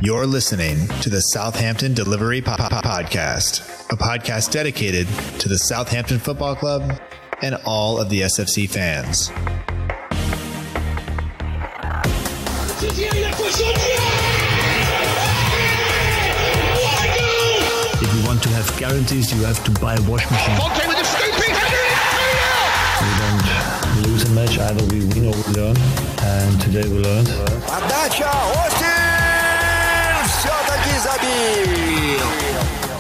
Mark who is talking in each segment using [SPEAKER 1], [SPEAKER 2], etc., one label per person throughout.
[SPEAKER 1] You're listening to the Southampton Delivery Podcast, a podcast dedicated to the Southampton Football Club and all of the SFC fans.
[SPEAKER 2] If you want to have guarantees, you have to buy a wash machine.
[SPEAKER 3] Fonte with a scooping header.
[SPEAKER 2] We don't lose a match, either we win or we learn. And today we learned.
[SPEAKER 4] Подача, Остин все-таки забил.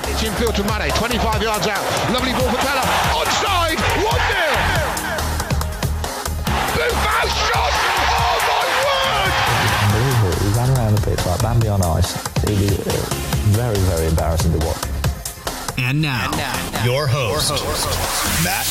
[SPEAKER 3] It's infield to Mane, 25 yards out. Lovely ball for Bella. Onside, 1-0. Buffon shot. Oh my word.
[SPEAKER 5] Unbelievable. We ran around the pitch like Bambi on ice. It was very, very embarrassing to watch.
[SPEAKER 1] And now, your host, Matt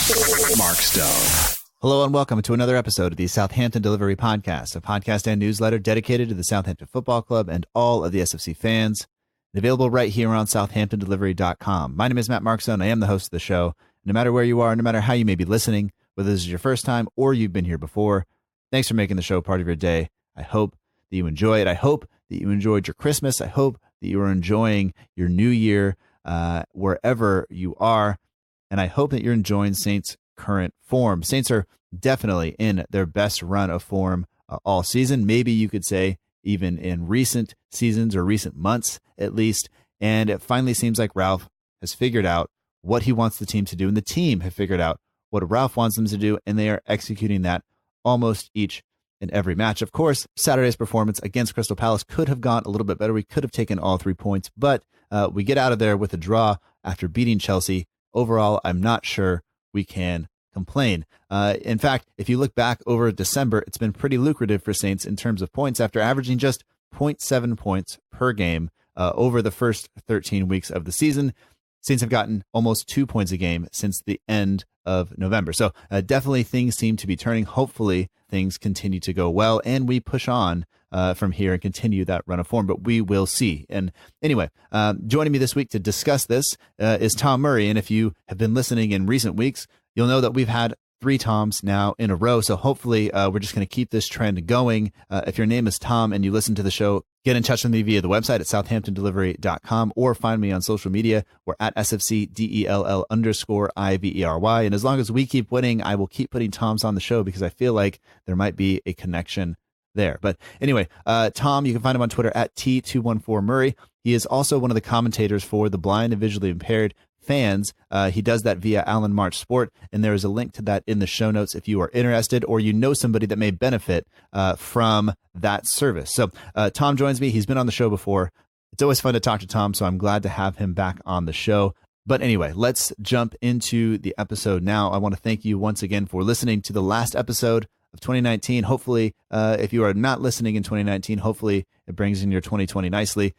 [SPEAKER 1] Markstone.
[SPEAKER 6] Hello and welcome to another episode of the Southampton Delivery Podcast, a podcast and newsletter dedicated to the Southampton Football Club and all of the SFC fans, and available right here on southamptondelivery.com. My name is Matt Markstone. I am the host of the show. No matter where you are, no matter how you may be listening, whether this is your first time or you've been here before, thanks for making the show part of your day. I hope that you enjoy it. I hope that you enjoyed your Christmas. I hope that you are enjoying your new year wherever you are. And I hope that you're enjoying Saints' current form. Saints are definitely in their best run of form all season. Maybe you could say even in recent seasons or recent months at least. And it finally seems like Ralph has figured out what he wants the team to do. And the team have figured out what Ralph wants them to do. And they are executing that almost each and every match. Of course, Saturday's performance against Crystal Palace could have gone a little bit better. We could have taken all 3 points, but we get out of there with a draw after beating Chelsea. Overall, I'm not sure we can complain. In fact, if you look back over December, it's been pretty lucrative for Saints in terms of points after averaging just 0.7 points per game over the first 13 weeks of the season. Saints have gotten almost 2 points a game since the end of November. So definitely things seem to be turning. Hopefully things continue to go well and we push on from here and continue that run of form, but we will see. And anyway, joining me this week to discuss this is Tom Murray. And if you have been listening in recent weeks, you'll know that we've had 3 Toms now in a row. So hopefully we're just going to keep this trend going. If your name is Tom and you listen to the show, get in touch with me via the website at southamptondelivery.com or find me on social media. We're at SFCDELL_IVERY. And as long as we keep winning, I will keep putting Toms on the show because I feel like there might be a connection there. But anyway, Tom, you can find him on Twitter at T214Murray. He is also one of the commentators for the Blind and Visually Impaired fans. He does that via Alan March Sport, and there is a link to that in the show notes if you are interested or you know somebody that may benefit from that service. So Tom joins me. He's been on the show before. It's always fun to talk to Tom, so I'm glad to have him back on the show. But anyway, let's jump into the episode now. I want to thank you once again for listening to the last episode of 2019. Hopefully, if you are not listening in 2019, hopefully it brings in your 2020 nicely.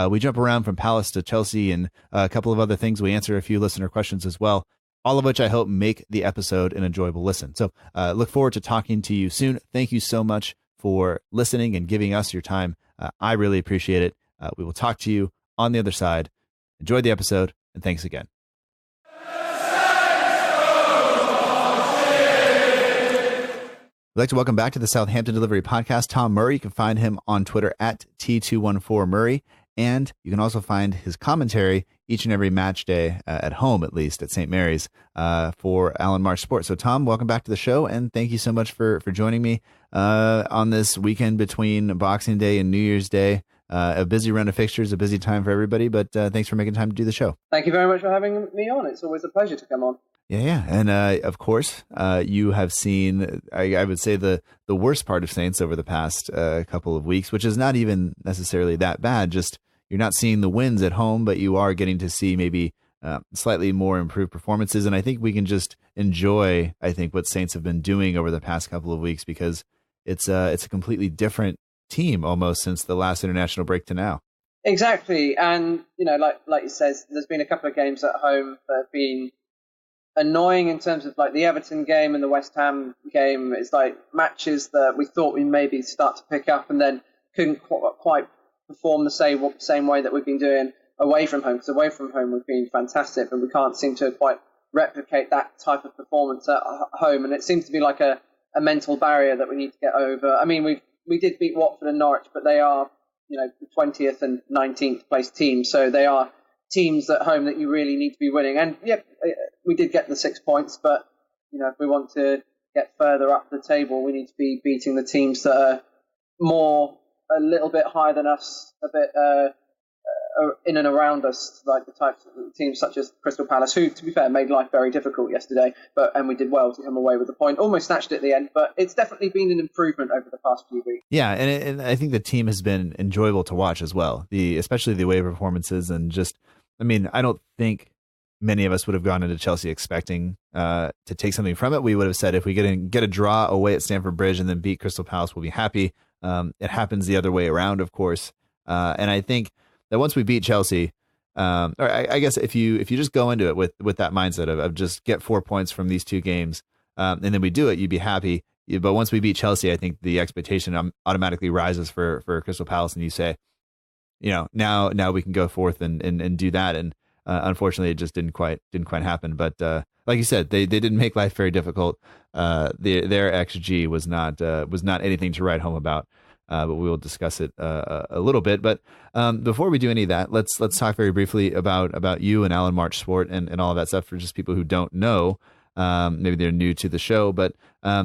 [SPEAKER 6] We jump around from Palace to Chelsea and a couple of other things. We answer a few listener questions as well, all of which I hope make the episode an enjoyable listen. So look forward to talking to you soon. Thank you so much for listening and giving us your time. I really appreciate it. We will talk to you on the other side. Enjoy the episode, and thanks again. I'd like to welcome back to the Southampton Delivery Podcast, Tom Murray. You can find him on Twitter at T214Murray. And you can also find his commentary each and every match day, at home at least, at St. Mary's for Alan March Sports. So, Tom, welcome back to the show. And thank you so much for joining me on this weekend between Boxing Day and New Year's Day. A busy run of fixtures, a busy time for everybody. But thanks for making time to do the show.
[SPEAKER 7] Thank you very much for having me on. It's always a pleasure to come on.
[SPEAKER 6] Yeah. And of course, you have seen, I would say, the worst part of Saints over the past couple of weeks, which is not even necessarily that bad. Just you're not seeing the wins at home, but you are getting to see maybe slightly more improved performances. And I think we can just enjoy, what Saints have been doing over the past couple of weeks because it's a completely different team almost since the last international break to now.
[SPEAKER 7] Exactly. And, like you said, there's been a couple of games at home that have been annoying in terms of like the Everton game and the West Ham game. It's like matches that we thought we maybe start to pick up and then couldn't quite perform the same way that we've been doing away from home. Because away from home we've been fantastic, but we can't seem to quite replicate that type of performance at home. And it seems to be like a mental barrier that we need to get over. I mean, we did beat Watford and Norwich, but they are the 20th and 19th place teams. So they are teams at home that you really need to be winning. And we did get the 6 points, but if we want to get further up the table, we need to be beating the teams that are a little bit higher than us, a bit in and around us, like the types of teams such as Crystal Palace, who, to be fair, made life very difficult yesterday, and we did well to come away with the point. Almost snatched it at the end, but it's definitely been an improvement over the past few weeks.
[SPEAKER 6] Yeah, and I think the team has been enjoyable to watch as well, especially the away performances, and I don't think many of us would have gone into Chelsea expecting to take something from it. We would have said if we get a draw away at Stamford Bridge and then beat Crystal Palace, we'll be happy. It happens the other way around, of course, and I think that once we beat Chelsea, or I guess if you just go into it with that mindset of just get 4 points from these two games, and then we do it, you'd be happy. But once we beat Chelsea, I think the expectation automatically rises for Crystal Palace, and you say, now we can go forth and do that. And unfortunately, it just didn't quite happen. But like you said, they didn't make life very difficult. Their XG was not anything to write home about. But we will discuss it a little bit. But before we do any of that, let's talk very briefly about you and Alan March Sport and all of that stuff for just people who don't know. Maybe they're new to the show, but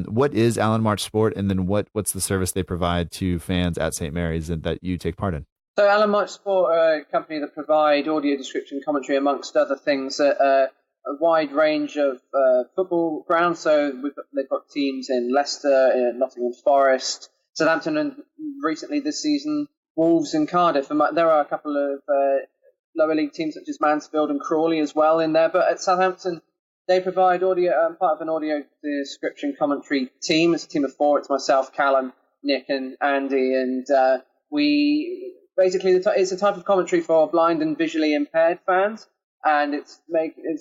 [SPEAKER 6] what is Alan March Sport, and then what's the service they provide to fans at St. Mary's and that you take part in?
[SPEAKER 7] So Alan March Sport are a company that provide audio description commentary, amongst other things, at a wide range of football grounds. So they've got teams in Leicester, in Nottingham Forest, Southampton, and recently this season, Wolves in Cardiff. And there are a couple of lower league teams such as Mansfield and Crawley as well in there. But at Southampton, they provide audio, part of an audio description commentary team. It's a team of 4. It's myself, Callum, Nick, and Andy. And we basically, it's a type of commentary for blind and visually impaired fans. And it's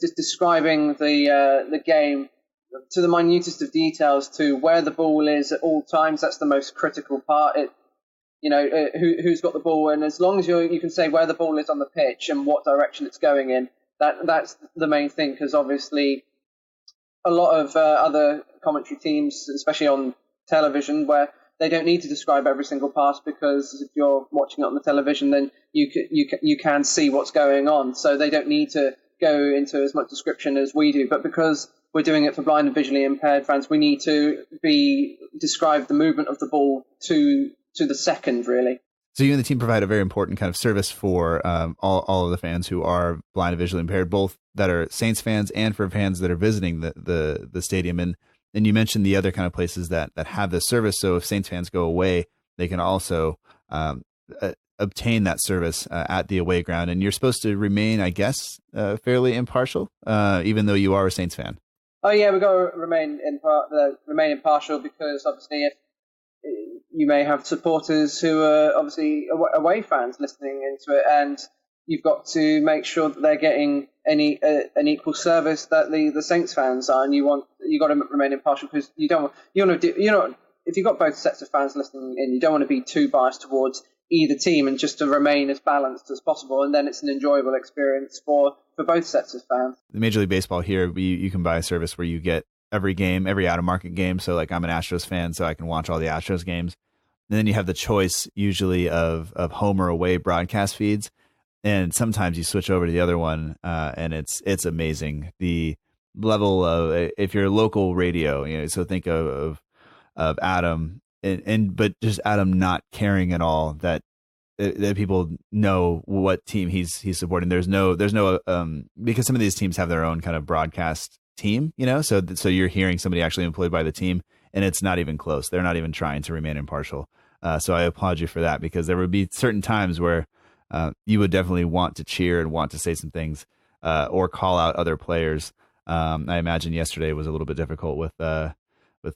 [SPEAKER 7] just describing the game to the minutest of details, to where the ball is at all times. That's the most critical part. Who's got the ball, and as long as you can say where the ball is on the pitch and what direction it's going in, that's the main thing. Because obviously, a lot of other commentary teams, especially on television, where they don't need to describe every single pass, because if you're watching it on the television, then you can see what's going on. So they don't need to go into as much description as we do. But because we're doing it for blind and visually impaired fans, we need to describe the movement of the ball to the second, really.
[SPEAKER 6] So you and the team provide a very important kind of service for all of the fans who are blind and visually impaired, both that are Saints fans and for fans that are visiting the stadium. And you mentioned the other kind of places that have this service. So if Saints fans go away, they can also obtain that service at the away ground. And you're supposed to remain, I guess, fairly impartial, even though you are a Saints fan.
[SPEAKER 7] Oh yeah, we've got to remain impartial, because obviously if you may have supporters who are obviously away fans listening into it, and you've got to make sure that they're getting an equal service that the Saints fans are, and you got to remain impartial, because if you've got both sets of fans listening in, you don't want to be too biased towards either team, and just to remain as balanced as possible, and then it's an enjoyable experience for both sets of fans.
[SPEAKER 6] The Major League Baseball here, you can buy a service where you get every game, every out-of-market game. So like I'm an Astros fan, so I can watch all the Astros games. And then you have the choice usually of home or away broadcast feeds. And sometimes you switch over to the other one, and it's amazing. The level of, if you're local radio, so think of Adam, but just Adam not caring at all that people know what team he's supporting. There's no because some of these teams have their own kind of broadcast team, so you're hearing somebody actually employed by the team, and it's not even close. They're not even trying to remain impartial. So I applaud you for that, because there would be certain times where you would definitely want to cheer and want to say some things or call out other players. I imagine yesterday was a little bit difficult with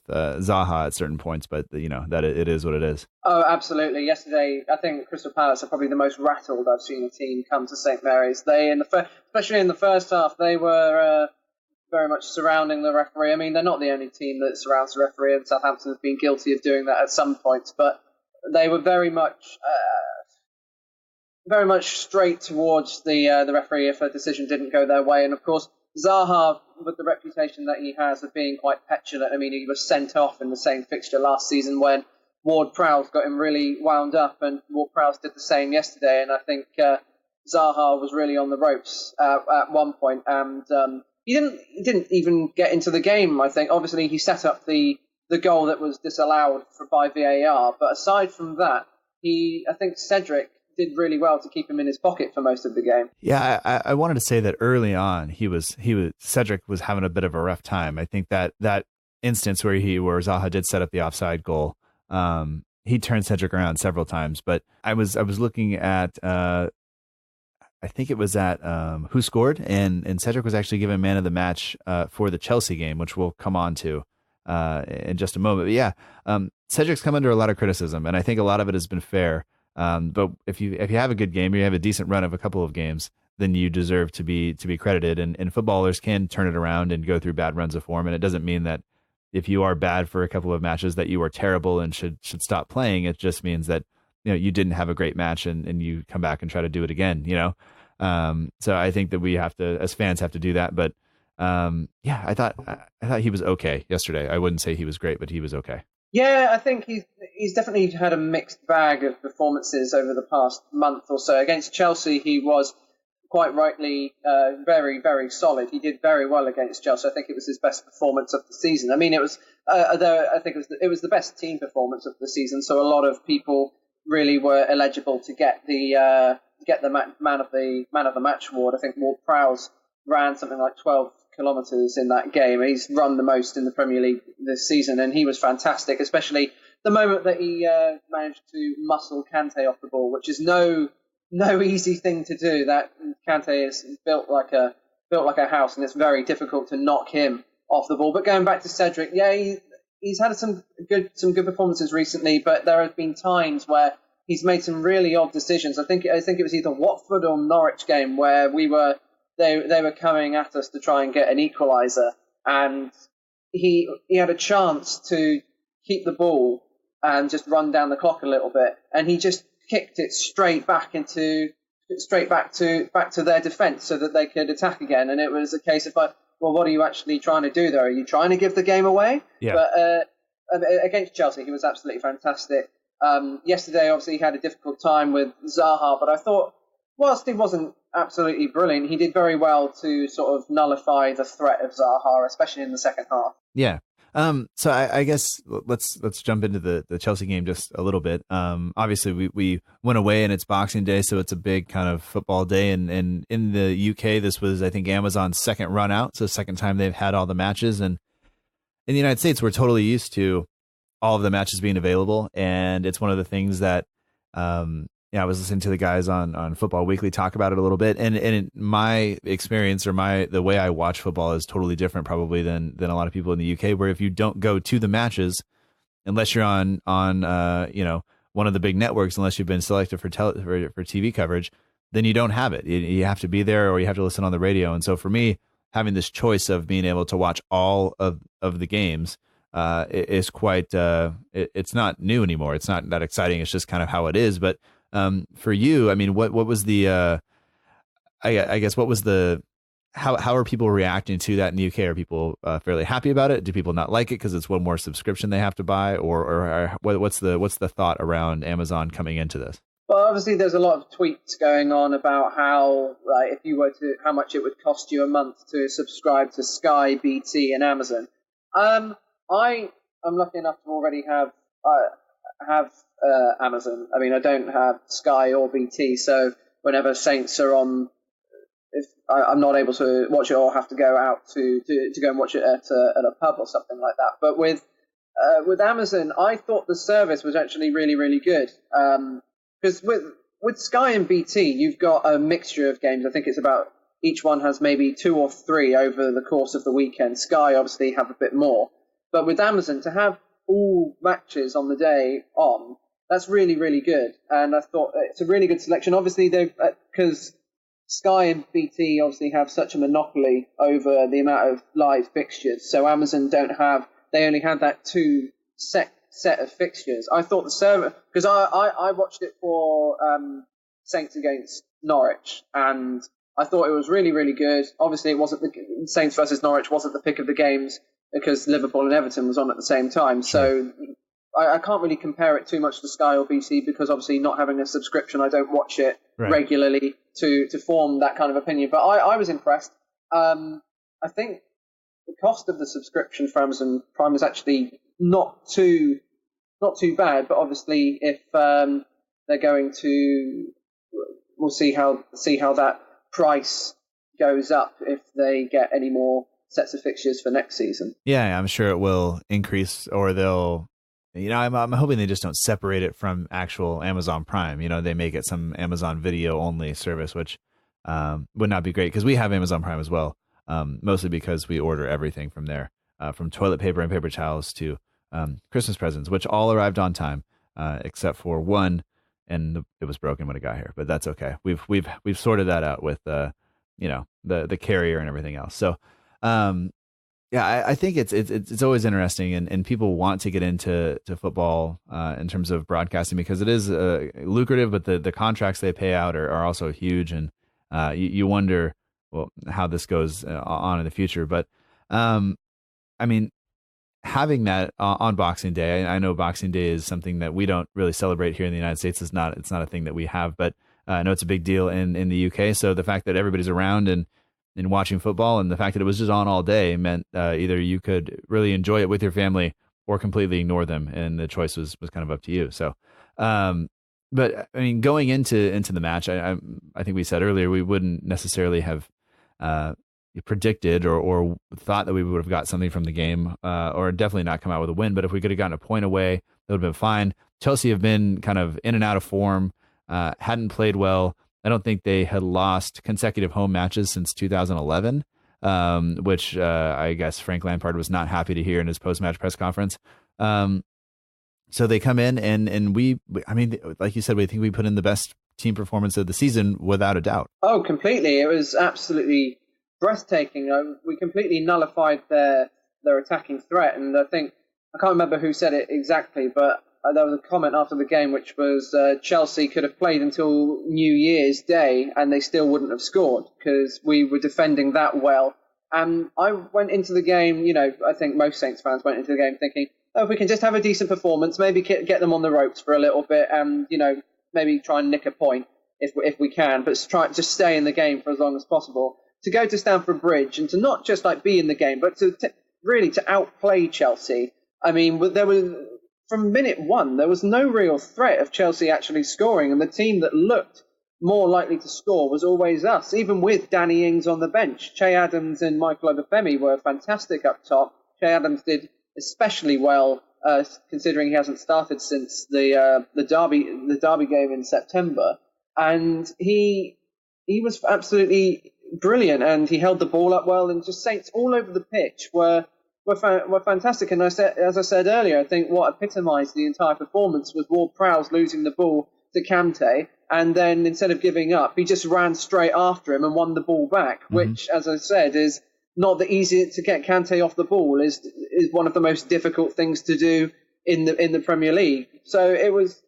[SPEAKER 6] Zaha at certain points, but that it is what it is.
[SPEAKER 7] Oh, absolutely. Yesterday, I think Crystal Palace are probably the most rattled I've seen a team come to St. Mary's. Especially in the first half, they were very much surrounding the referee. I mean, they're not the only team that surrounds the referee, and Southampton have been guilty of doing that at some points, but they were very much straight towards the referee if a decision didn't go their way. And of course, Zaha, with the reputation that he has of being quite petulant, I mean, he was sent off in the same fixture last season when Ward-Prowse got him really wound up, and Ward-Prowse did the same yesterday. And I think Zaha was really on the ropes at one point, and he didn't even get into the game. I think obviously he set up the goal that was disallowed by VAR, but aside from that, I think Cedric did really well to keep him in his pocket for most of the game.
[SPEAKER 6] Yeah, I wanted to say that early on Cedric was having a bit of a rough time. I think that instance where Zaha did set up the offside goal, he turned Cedric around several times. But I was looking at I think it was at Who Scored, and Cedric was actually given man of the match for the Chelsea game, which we'll come on to in just a moment. But yeah, Cedric's come under a lot of criticism, and I think a lot of it has been fair. But if you have a good game, or you have a decent run of a couple of games, then you deserve to be credited. And footballers can turn it around and go through bad runs of form. And it doesn't mean that if you are bad for a couple of matches that you are terrible and should stop playing. It just means that you didn't have a great match and you come back and try to do it again. So I think that we have to, as fans, have to do that. But yeah, I thought he was okay yesterday. I wouldn't say he was great, but he was okay.
[SPEAKER 7] Yeah, I think he's definitely had a mixed bag of performances over the past month or so. Against Chelsea, he was quite rightly very, very solid. He did very well against Chelsea. I think it was his best performance of the season. I mean, it was I think it was the best team performance of the season. So a lot of people really were eligible to get the man of the match award. I think Ward-Prowse ran something like 12 kilometres in that game. He's run the most in the Premier League this season, and he was fantastic, especially the moment that he managed to muscle Kante off the ball, which is no easy thing to do. That Kante is built like a house, and it's very difficult to knock him off the ball. But going back to Cedric, yeah, he's had some good performances recently, but there have been times where he's made some really odd decisions. I think it was either Watford or Norwich game where they were coming at us to try and get an equaliser, and he had a chance to keep the ball and just run down the clock a little bit, and he just kicked it straight back to their defence so that they could attack again. And it was a case of well, what are you actually trying to do there? Are you trying to give the game away?
[SPEAKER 6] Yeah.
[SPEAKER 7] But against Chelsea, he was absolutely fantastic. Yesterday, obviously, he had a difficult time with Zaha, but I thought, whilst he wasn't absolutely brilliant, he did very well to sort of nullify the threat of Zaha, especially in the second half.
[SPEAKER 6] Yeah. So I guess let's jump into the Chelsea game just a little bit. Obviously we went away and it's Boxing Day, so it's a big kind of football day. And in the UK, this was, I think, Amazon's second run out. So second time they've had all the matches. And in the United States, we're totally used to all of the matches being available. And it's one of the things that, I was listening to the guys on Football Weekly talk about it a little bit, and in my experience or the way I watch football is totally different probably than a lot of people in the UK, where if you don't go to the matches, unless you're on one of the big networks, unless you've been selected for TV coverage, then you don't have it. You have to be there or you have to listen on the radio. And so for me, having this choice of being able to watch all of the games is quite it's not new anymore. It's not that exciting. It's just kind of how it is. But for you, I mean, what was the, I guess, what was the, how are people reacting to that in the UK? Are people fairly happy about it? Do people not like it because it's one more subscription they have to buy, or what's the thought around Amazon coming into this?
[SPEAKER 7] Well, obviously, there's a lot of tweets going on about how, how much it would cost you a month to subscribe to Sky, BT, and Amazon. I'm lucky enough to already have Amazon. I mean, I don't have Sky or BT, so whenever Saints are on, if I'm not able to watch it, or have to go out to go and watch it at a pub or something like that. But with Amazon, I thought the service was actually really, really good. Because with Sky and BT, you've got a mixture of games. I think it's about, each one has maybe 2 or 3 over the course of the weekend. Sky obviously have a bit more. But with Amazon, to have all matches on the day on, that's really, really good. And I thought it's a really good selection. Obviously, because Sky and BT obviously have such a monopoly over the amount of live fixtures. So Amazon they only had that 2 set of fixtures. I thought the server, because I watched it for Saints against Norwich, and I thought it was really, really good. Obviously, it wasn't the Saints versus Norwich wasn't the pick of the games because Liverpool and Everton was on at the same time. So I can't really compare it too much to Sky or BC because obviously not having a subscription, I don't watch it regularly to form that kind of opinion. But I was impressed. I think the cost of the subscription for Amazon Prime is actually not too bad. But obviously, if they're going to, we'll see how that price goes up if they get any more sets of fixtures for next season.
[SPEAKER 6] Yeah, I'm sure it will increase, or they'll, I'm hoping they just don't separate it from actual Amazon Prime. They make it some Amazon Video only service, which would not be great because we have Amazon Prime as well, mostly because we order everything from there, from toilet paper and paper towels to Christmas presents, which all arrived on time, except for one, and it was broken when it got here. But that's okay. We've sorted that out with the carrier and everything else. So I think it's always interesting, and people want to get into football in terms of broadcasting because it is lucrative, but the contracts they pay out are also huge, and you wonder how this goes on in the future. But having that on Boxing Day, I know Boxing Day is something that we don't really celebrate here in the United States. It's not a thing that we have, but I know it's a big deal in the UK. So the fact that everybody's around and watching football, and the fact that it was just on all day meant either you could really enjoy it with your family or completely ignore them, and the choice was kind of up to you. So, but going into the match, I think we said earlier we wouldn't necessarily have predicted or thought that we would have got something from the game, or definitely not come out with a win. But if we could have gotten a point away, that would have been fine. Chelsea have been kind of in and out of form, hadn't played well. I don't think they had lost consecutive home matches since 2011, which I guess Frank Lampard was not happy to hear in his post-match press conference. So they come in and we, like you said, we think we put in the best team performance of the season without a doubt.
[SPEAKER 7] Oh, completely. It was absolutely breathtaking. We completely nullified their attacking threat. And I can't remember who said it exactly, but there was a comment after the game which was Chelsea could have played until New Year's Day and they still wouldn't have scored because we were defending that well. And I went into the game, I think most Saints fans went into the game thinking, if we can just have a decent performance, maybe get them on the ropes for a little bit and, maybe try and nick a point if we can, but just stay in the game for as long as possible. To go to Stamford Bridge and to not just be in the game, but to really outplay Chelsea. There was... From minute one, there was no real threat of Chelsea actually scoring, and the team that looked more likely to score was always us, even with Danny Ings on the bench. Che Adams and Michael Obafemi were fantastic up top. Che Adams did especially well, considering he hasn't started since the Derby game in September, and he was absolutely brilliant, and he held the ball up well, and just Saints all over the pitch were fantastic. And as I said earlier, I think what epitomised the entire performance was Ward-Prowse losing the ball to Kante, and then instead of giving up, he just ran straight after him and won the ball back, which, as I said, is not the easy to get Kante off the ball, is one of the most difficult things to do in the Premier League. So it was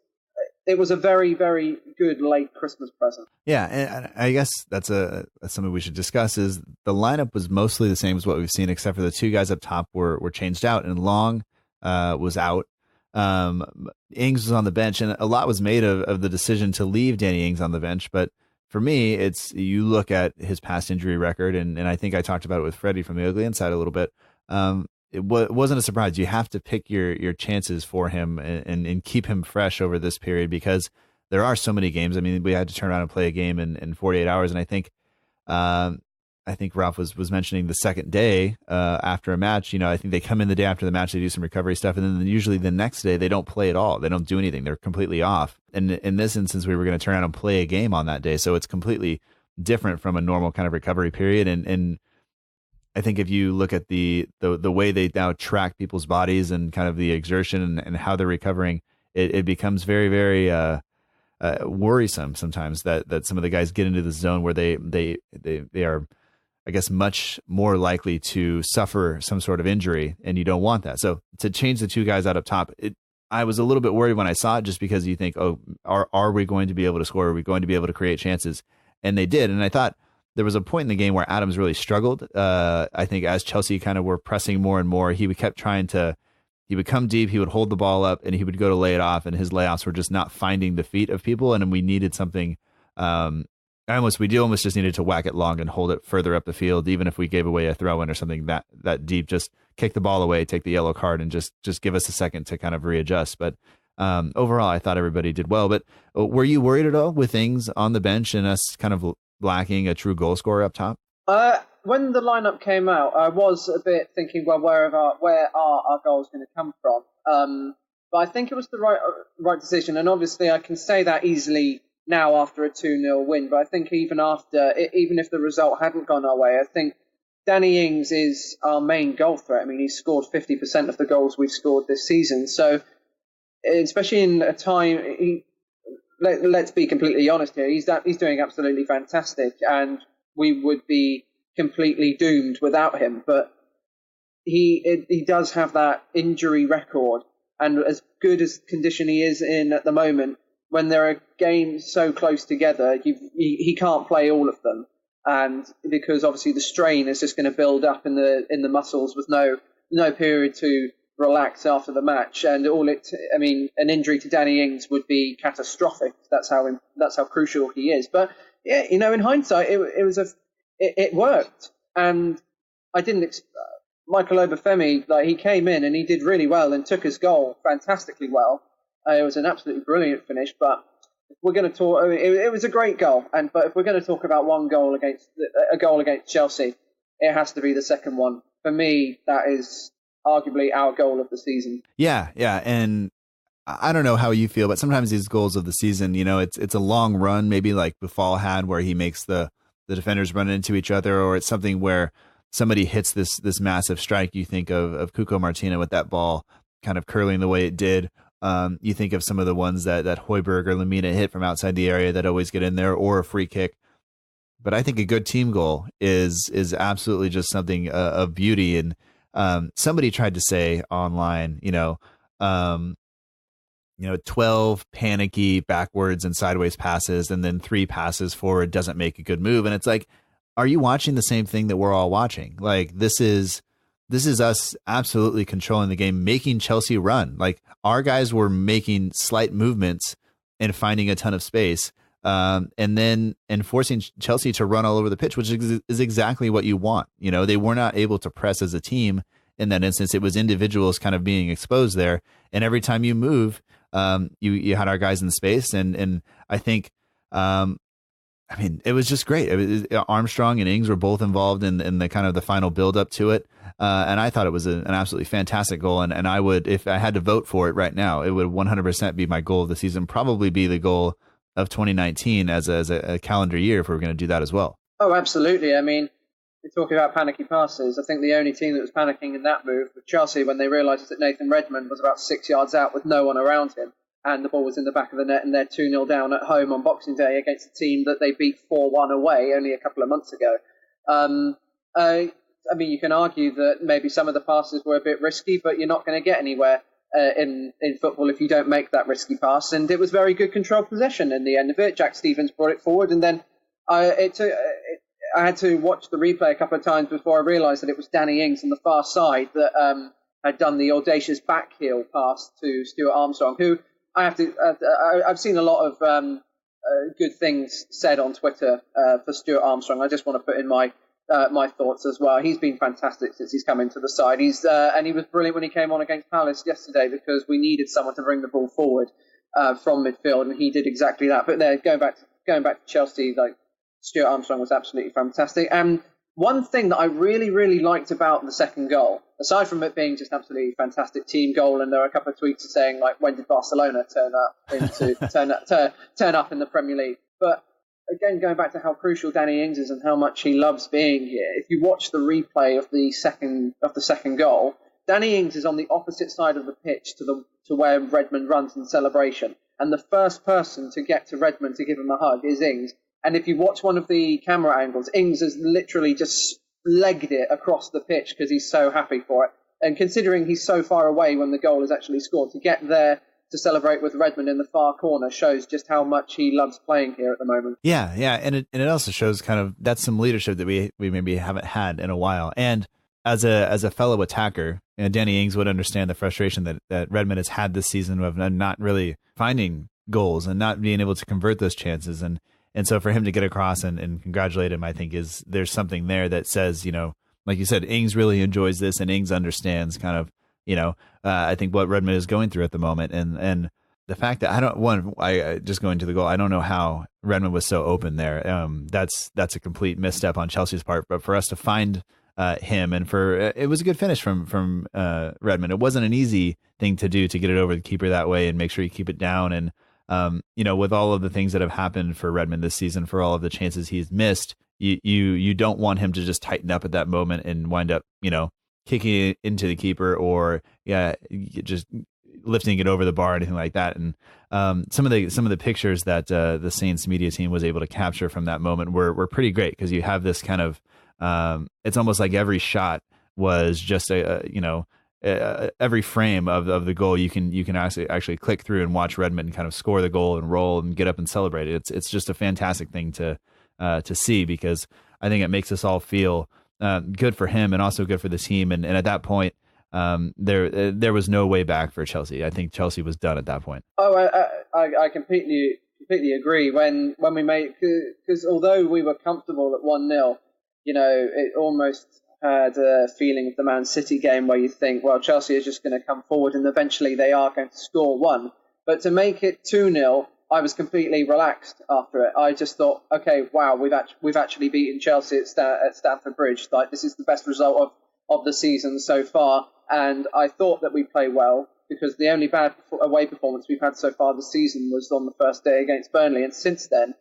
[SPEAKER 7] a very, very good late Christmas present.
[SPEAKER 6] Yeah, and I guess that's something we should discuss. Is the lineup was mostly the same as what we've seen, except for the two guys up top were changed out, and Long was out. Ings was on the bench, and a lot was made of the decision to leave Danny Ings on the bench. But for me, it's you look at his past injury record, and I think I talked about it with Freddie from the Ugly Inside a little bit. It wasn't a surprise. You have to pick your chances for him and keep him fresh over this period because there are so many games. We had to turn around and play a game in 48 hours. And I think Ralph was mentioning the second day after a match. I think they come in the day after the match, they do some recovery stuff. And then usually the next day they don't play at all. They don't do anything. They're completely off. And in this instance, we were going to turn around and play a game on that day. So it's completely different from a normal kind of recovery period. And I think if you look at the way they now track people's bodies and kind of the exertion and how they're recovering, it becomes very, very worrisome sometimes that some of the guys get into the zone where they are, I guess, much more likely to suffer some sort of injury, and you don't want that. So to change the two guys out up top, I was a little bit worried when I saw it, just because you think, are we going to be able to score? Are we going to be able to create chances? And they did. And I thought there was a point in the game where Adams really struggled. I think as Chelsea kind of were pressing more and more, he kept trying to he would come deep, he would hold the ball up, and he would go to lay it off, and his layoffs were just not finding the feet of people, and we needed something. We almost just needed to whack it long and hold it further up the field, even if we gave away a throw-in or something that deep. Just kick the ball away, take the yellow card, and just give us a second to kind of readjust. But overall, I thought everybody did well. But were you worried at all with things on the bench and us kind of lacking a true goal scorer up top?
[SPEAKER 7] When the lineup came out, I was a bit thinking, well, where are our goals going to come from? But I think it was the right decision, and obviously I can say that easily now after a 2-0 win. But I think even if the result hadn't gone our way, I think Danny Ings is our main goal threat. I mean, he's scored 50% of the goals we've scored this season. So, especially in a time, let's be completely honest here, he's doing absolutely fantastic, and we would be completely doomed without him. But he does have that injury record, and as good as condition he is in at the moment, when there are games so close together, he can't play all of them, and because obviously the strain is just going to build up in the muscles with no period to relax after the match, and an injury to Danny Ings would be catastrophic. That's how crucial he is. But yeah, in hindsight, it worked, and I didn't. Michael Obafemi, he came in and he did really well and took his goal fantastically well. It was an absolutely brilliant finish. But if we're going to talk, it was a great goal. But if we're going to talk about a goal against Chelsea, it has to be the second one. For me, that is arguably our goal of the season.
[SPEAKER 6] Yeah, and I don't know how you feel, but sometimes these goals of the season, it's a long run, maybe like Buffal had, where he makes the defenders run into each other, or it's something where somebody hits this massive strike. You think of Cuco Martina with that ball kind of curling the way it did. You think of some of the ones that Højbjerg or Lamina hit from outside the area that always get in there, or a free kick. But I think a good team goal is absolutely just something of beauty. And somebody tried to say online, 12 panicky backwards and sideways passes and then 3 passes forward doesn't make a good move. And it's like, are you watching the same thing that we're all watching? Like, this is us absolutely controlling the game, making Chelsea run. Like, our guys were making slight movements and finding a ton of space, and forcing Chelsea to run all over the pitch, which is exactly what you want. They were not able to press as a team in that instance. It was individuals kind of being exposed there. And every time you move, you had our guys in space. And I think, it was just great. Armstrong and Ings were both involved in the kind of the final build up to it. And I thought it was an absolutely fantastic goal. And I would, if I had to vote for it right now, it would 100% be my goal of the season, probably be the goal of 2019 as a calendar year, if we were going to do that as well.
[SPEAKER 7] Oh, absolutely. I mean, you're talking about panicky passes. I think the only team that was panicking in that move was Chelsea when they realised that Nathan Redmond was about 6 yards out with no one around him, and the ball was in the back of the net, and they're 2-0 down at home on Boxing Day against a team that they beat 4-1 away only a couple of months ago. You can argue that maybe some of the passes were a bit risky, but you're not going to get anywhere in football if you don't make that risky pass. And it was very good controlled possession in the end of it. Jack Stevens brought it forward, and then I had to watch the replay a couple of times before I realised that it was Danny Ings on the far side that had done the audacious back heel pass to Stuart Armstrong, who I've seen a lot of good things said on Twitter for Stuart Armstrong. I just want to put in my thoughts as well. He's been fantastic since he's come into the side. And he was brilliant when he came on against Palace yesterday, because we needed someone to bring the ball forward from midfield, and he did exactly that. But there, going back to Chelsea, Stuart Armstrong was absolutely fantastic. And one thing that I really, really liked about the second goal, aside from it being just absolutely fantastic team goal, and there are a couple of tweets saying, when did Barcelona turn up in the Premier League? But again, going back to how crucial Danny Ings is and how much he loves being here, if you watch the replay of the second goal, Danny Ings is on the opposite side of the pitch to where Redmond runs in celebration, and the first person to get to Redmond to give him a hug is Ings. And if you watch one of the camera angles, Ings has literally just legged it across the pitch because he's so happy for it. And considering he's so far away when the goal is actually scored, to get there to celebrate with Redmond in the far corner shows just how much he loves playing here at the moment.
[SPEAKER 6] Yeah, and it also shows kind of that's some leadership that we maybe haven't had in a while. And as a fellow attacker, Danny Ings would understand the frustration that Redmond has had this season of not really finding goals and not being able to convert those chances. And so for him to get across and congratulate him, I think there's something there that says, like you said, Ings really enjoys this, and Ings understands kind of, I think what Redmond is going through at the moment. And the fact that I just going to the goal, I don't know how Redmond was so open there. That's a complete misstep on Chelsea's part, but for us to find him, and it was a good finish from Redmond. It wasn't an easy thing to do, to get it over the keeper that way and make sure you keep it down. And with all of the things that have happened for Redmond this season, for all of the chances he's missed, you don't want him to just tighten up at that moment and wind up kicking it into the keeper, or just lifting it over the bar or anything like that. And some of the pictures that the Saints media team was able to capture from that moment were pretty great, because you have this kind of it's almost like every shot was just every frame of the goal you can actually click through and watch Redmond kind of score the goal and roll and get up and celebrate it. It's just a fantastic thing to see, because I think it makes us all feel good for him and also good for the team. And at that point, there was no way back for Chelsea. I think Chelsea was done at that point.
[SPEAKER 7] Oh, I completely agree. When we made, because although we were comfortable at 1-0, it almost had a feeling of the Man City game where you think, well, Chelsea is just going to come forward and eventually they are going to score one. But to make it 2-0, I was completely relaxed after it. I just thought, okay, wow, we've actually beaten Chelsea at Stamford Bridge. Like, this is the best result of the season so far. And I thought that we played well, because the only bad away performance we've had so far this season was on the first day against Burnley. And since then,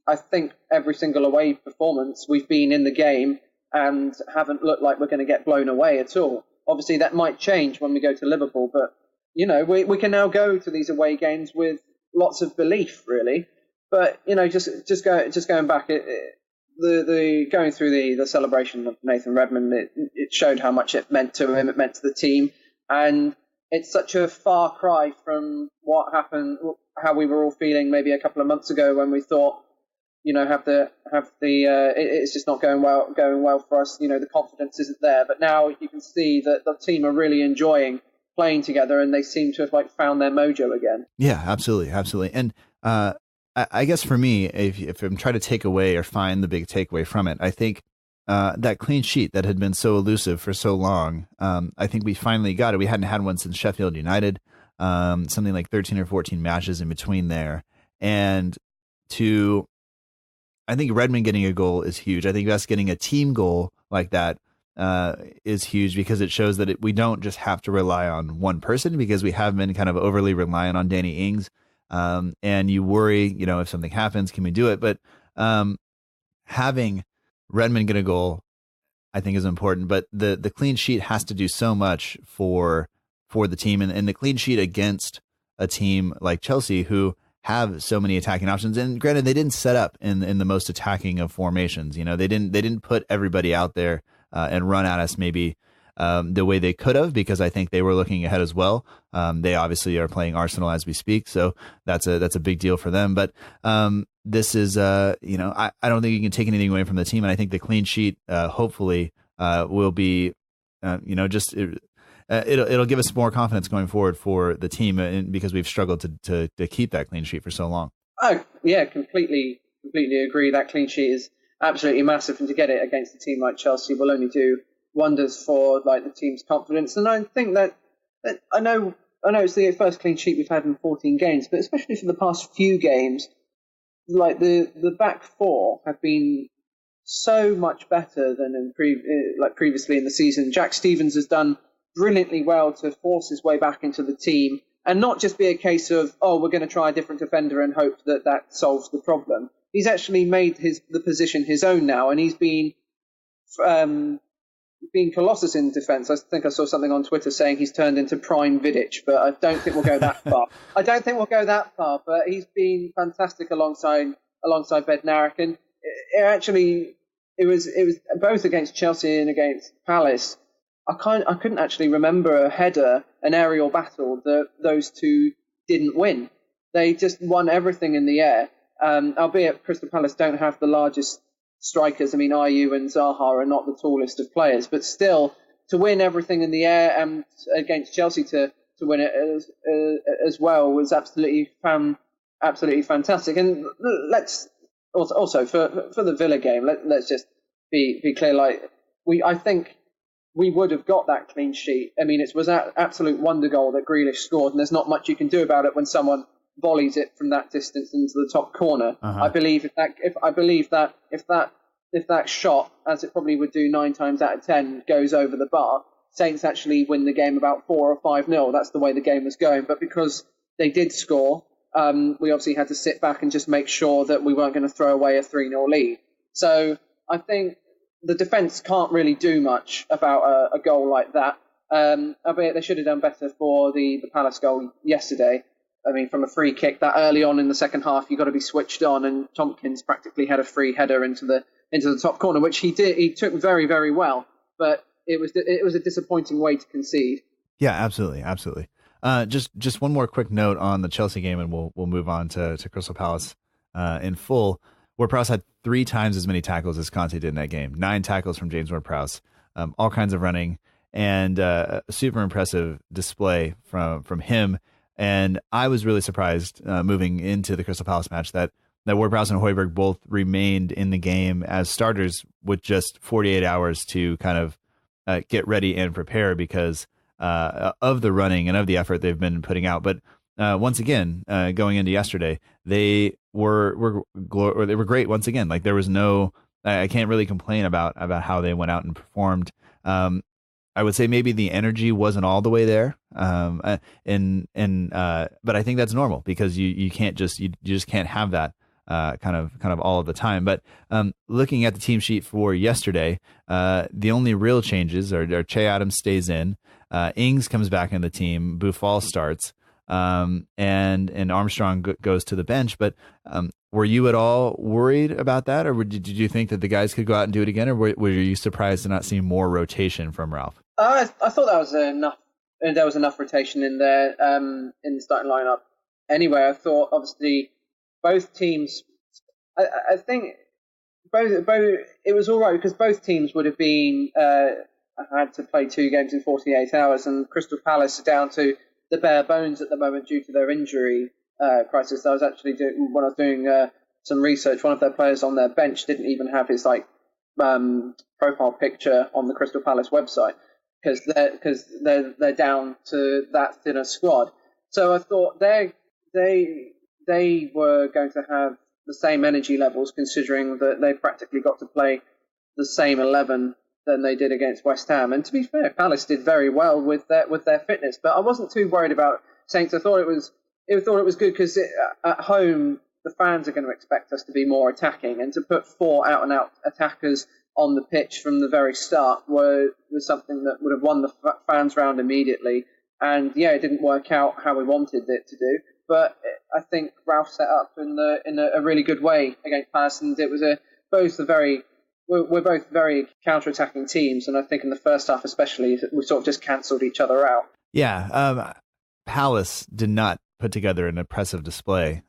[SPEAKER 7] I think every single away performance, we've been in the game and haven't looked like we're going to get blown away at all. Obviously, that might change when we go to Liverpool, but, we can now go to these away games with lots of belief, really. But, just going back, the going through the celebration of Nathan Redmond, it showed how much it meant to him, it meant to the team. And it's such a far cry from what happened, how we were all feeling maybe a couple of months ago when we thought, it's just not going well for us. The confidence isn't there. But now you can see that the team are really enjoying playing together, and they seem to have found their mojo again.
[SPEAKER 6] Yeah, absolutely. And I guess for me, if I'm trying to take away or find the big takeaway from it, I think that clean sheet that had been so elusive for so long, I think we finally got it. We hadn't had one since Sheffield United, something like 13 or 14 matches in between there. And I think Redmond getting a goal is huge. I think us getting a team goal like that is huge, because it shows that we don't just have to rely on one person, because we have been kind of overly reliant on Danny Ings. And you worry, if something happens, can we do it? But having Redmond get a goal, I think, is important. But the clean sheet has to do so much for the team, and the clean sheet against a team like Chelsea, who have so many attacking options. And granted, they didn't set up in the most attacking of formations. They didn't put everybody out there and run at us maybe the way they could have, because I think they were looking ahead as well. They obviously are playing Arsenal as we speak, so that's a big deal for them. But this is I don't think you can take anything away from the team, and I think the clean sheet hopefully will be it'll give us more confidence going forward for the team, because we've struggled to keep that clean sheet for so long.
[SPEAKER 7] Oh yeah, completely agree. That clean sheet is absolutely massive, and to get it against a team like Chelsea will only do wonders for the team's confidence. And I think that I know it's the first clean sheet we've had in 14 games, but especially for the past few games, the back four have been so much better than previously in the season. Jack Stevens has done brilliantly well to force his way back into the team, and not just be a case of, we're going to try a different defender and hope that solves the problem. He's actually made the position his own now, and he's been colossus in defence. I think I saw something on Twitter saying he's turned into prime Vidic, but I don't think we'll go that far. But he's been fantastic alongside Bednarik, and it was both against Chelsea and against Palace. I couldn't actually remember a header, an aerial battle that those two didn't win. They just won everything in the air. Albeit Crystal Palace don't have the largest strikers. I mean, Ayew and Zaha are not the tallest of players, but still to win everything in the air and against Chelsea to win it as well was absolutely fantastic. And let's also for the Villa game, let's just be clear. Like I think we would have got that clean sheet. I mean, it was an absolute wonder goal that Grealish scored, and there's not much you can do about it when someone volleys it from that distance into the top corner. I believe if that shot, as it probably would do 9 times out of 10, goes over the bar, Saints actually win the game about 4 or 5-0. That's the way the game was going. But because they did score, we obviously had to sit back and just make sure that we weren't going to throw away a 3-0 lead. So I think the defence can't really do much about a goal like that. Albeit they should have done better for the Palace goal yesterday. I mean, from a free kick that early on in the second half, you've got to be switched on, and Tompkins practically had a free header into the top corner, which he did. He took very, very well, but it was a disappointing way to concede.
[SPEAKER 6] Yeah, absolutely. Just one more quick note on the Chelsea game, and we'll move on to Crystal Palace in full. Ward-Prowse had 3 times as many tackles as Conte did in that game. 9 tackles from James Ward-Prowse, all kinds of running, and a super impressive display from him. And I was really surprised moving into the Crystal Palace match that Ward-Prowse and Højbjerg both remained in the game as starters with just 48 hours to kind of get ready and prepare because of the running and of the effort they've been putting out. But once again, going into yesterday, they were great once again. Like there was I can't really complain about how they went out and performed. I would say maybe the energy wasn't all the way there, but I think that's normal because you just can't have that kind of all of the time. But looking at the team sheet for yesterday, the only real changes are Che Adams stays in, Ings comes back in the team, Boufal starts, and Armstrong goes to the bench. But were you at all worried about that, or did you think that the guys could go out and do it again, or were you surprised to not see more rotation from Ralph?
[SPEAKER 7] I thought that was enough. There was enough rotation in there in the starting lineup. Anyway, I thought obviously both teams. I think both it was all right because both teams would have been had to play 2 games in 48 hours, and Crystal Palace are down to the bare bones at the moment due to their injury crisis. I was actually when I was doing some research, one of their players on their bench didn't even have his profile picture on the Crystal Palace website because they're down to that thinner squad. So I thought they were going to have the same energy levels, considering that they practically got to play the same 11 than they did against West Ham. And to be fair, Palace did very well with their fitness. But I wasn't too worried about Saints. I thought it was good because at home the fans are going to expect us to be more attacking, and to put 4 out-and-out attackers on the pitch from the very start was something that would have won the fans round immediately. And yeah, it didn't work out how we wanted it to do. But I think Ralph set up in a really good way against Palace, and it was we're both very counter-attacking teams, and I think in the first half especially, we sort of just cancelled each other out.
[SPEAKER 6] Yeah, Palace did not put together an impressive display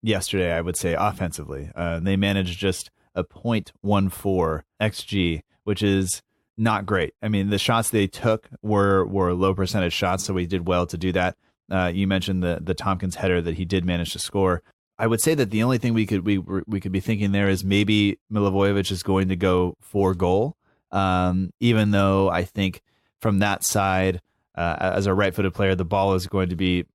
[SPEAKER 6] yesterday, I would say, offensively. They managed just a .14 XG, which is not great. I mean, the shots they took were low percentage shots, so we did well to do that. You mentioned the Tompkins header that he did manage to score. I would say that the only thing we could be thinking there is maybe Milivojevic is going to go for goal, even though I think from that side, as a right-footed player, the ball is going to be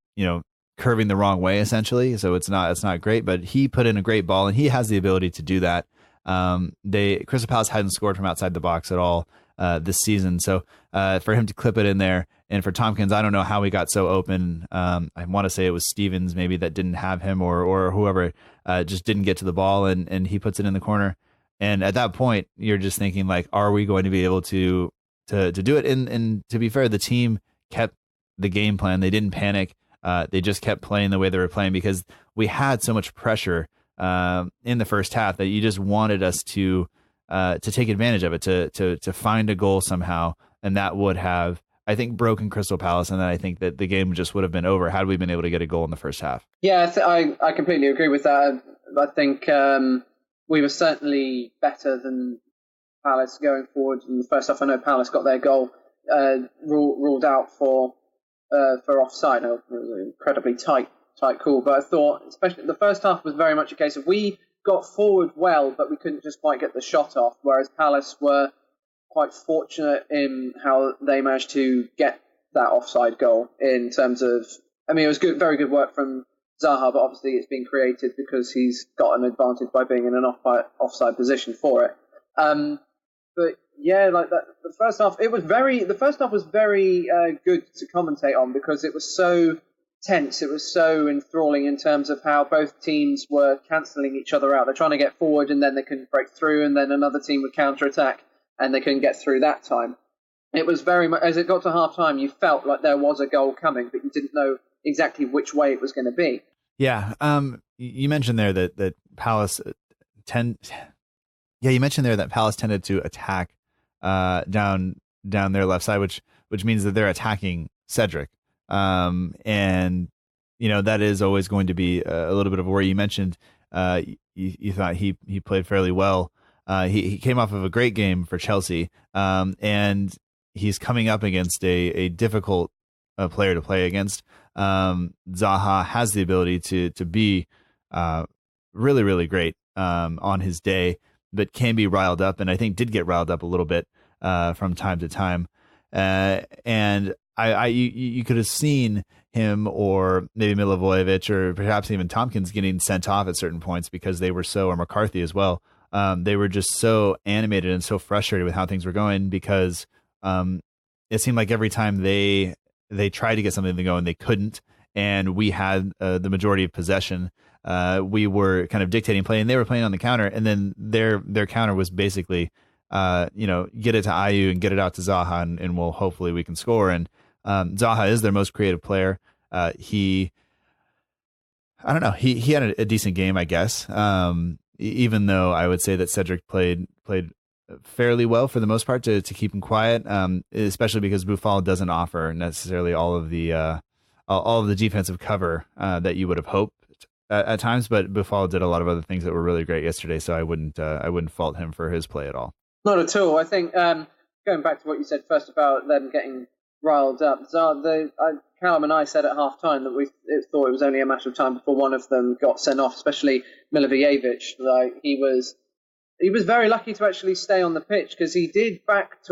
[SPEAKER 6] curving the wrong way essentially. So it's not great, but he put in a great ball and he has the ability to do that. Crystal Palace hadn't scored from outside the box at all this season, so for him to clip it in there. And for Tompkins, I don't know how he got so open. I want to say it was Stevens maybe that didn't have him, or whoever just didn't get to the ball, and he puts it in the corner. And at that point, you're just thinking like, are we going to be able to do it? And to be fair, the team kept the game plan. They didn't panic. They just kept playing the way they were playing because we had so much pressure in the first half that you just wanted us to take advantage of it, to find a goal somehow, and that would have, I think, broken Crystal Palace, and then I think that the game just would have been over had we been able to get a goal in the first half.
[SPEAKER 7] Yeah, I completely agree with that. I think we were certainly better than Palace going forward in the first half. I know Palace got their goal ruled out for offside. It was an incredibly tight call, but I thought, especially the first half, was very much a case of we got forward well, but we couldn't just quite get the shot off, whereas Palace were quite fortunate in how they managed to get that offside goal in terms of, I mean, it was very good work from Zaha, but obviously it's been created because he's got an advantage by being in an offside position for it. But yeah, like that, the first half was very good to commentate on because it was so tense. It was so enthralling in terms of how both teams were cancelling each other out. They're trying to get forward and then they couldn't break through, and then another team would counter-attack and they couldn't get through that time. It was very much, as it got to half-time, you felt like there was a goal coming, but you didn't know exactly which way it was going to be.
[SPEAKER 6] Yeah. You mentioned there that Palace you mentioned there that Palace tended to attack down their left side, which means that they're attacking Cedric. And that is always going to be a little bit of a worry. You mentioned you thought he played fairly well. He came off of a great game for Chelsea, and he's coming up against a difficult player to play against. Zaha has the ability to be really, really great on his day, but can be riled up, and I think did get riled up a little bit from time to time. And you could have seen him, or maybe Milivojevic, or perhaps even Tompkins getting sent off at certain points because they were or McCarthy as well. They were just so animated and so frustrated with how things were going because it seemed like every time they tried to get something to go and they couldn't, and we had the majority of possession. We were kind of dictating play, and they were playing on the counter, and then their counter was basically get it to Ayew and get it out to Zaha, and hopefully we can score. And Zaha is their most creative player. He had a decent game, I guess. Even though I would say that Cedric played fairly well for the most part to keep him quiet, especially because Buffal doesn't offer necessarily all of the defensive cover that you would have hoped at times. But Buffal did a lot of other things that were really great yesterday, so I wouldn't fault him for his play at all.
[SPEAKER 7] Not at all. I think going back to what you said first about them getting riled up, Callum and I said at half time that we thought it was only a matter of time before one of them got sent off, especially Milivojevic. Like he was very lucky to actually stay on the pitch because he did back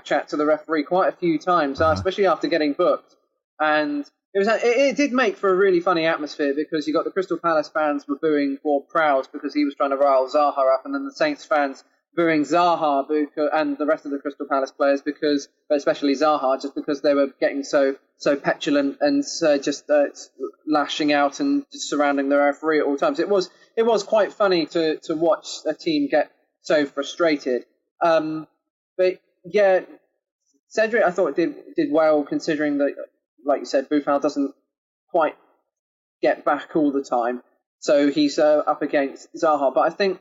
[SPEAKER 7] chat to the referee quite a few times, especially after getting booked. And it did make for a really funny atmosphere because you got the Crystal Palace fans were booing Ward-Prowse because he was trying to rile Zaha up, and then the Saints fans booing Zaha and the rest of the Crystal Palace players because, especially Zaha, just because they were getting so petulant and just lashing out and just surrounding the referee at all times. It was quite funny to watch a team get so frustrated. But yeah, Cedric, I thought did well considering that, like you said, Buffal doesn't quite get back all the time, so he's up against Zaha. But I think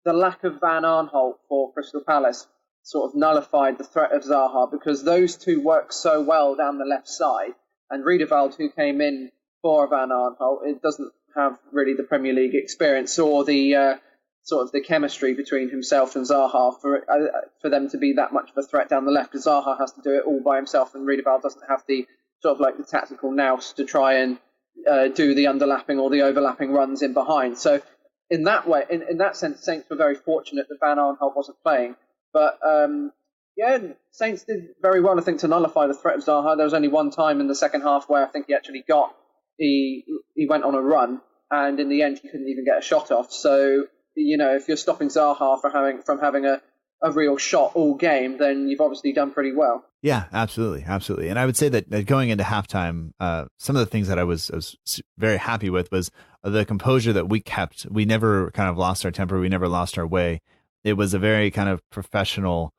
[SPEAKER 7] the lack of Van Aanholt for Crystal Palace sort of nullified the threat of Zaha because those two work so well down the left side. And Riedewald, who came in for Van Aanholt, it doesn't have really the Premier League experience or the sort of the chemistry between himself and Zaha for them to be that much of a threat down the left, because Zaha has to do it all by himself and Riedewald doesn't have the sort of like the tactical nous to try and do the underlapping or the overlapping runs in behind. So in that way, in that sense, Saints were very fortunate that Van Aanholt wasn't playing. But Saints did very well, I think, to nullify the threat of Zaha. There was only one time in the second half where I think he went on a run, and in the end he couldn't even get a shot off. So if you're stopping Zaha from having a real shot all game, then you've obviously done pretty well.
[SPEAKER 6] Yeah, absolutely. And I would say that going into halftime, some of the things that I was very happy with was the composure that we kept. We never kind of lost our temper. We never lost our way. It was a very kind of professional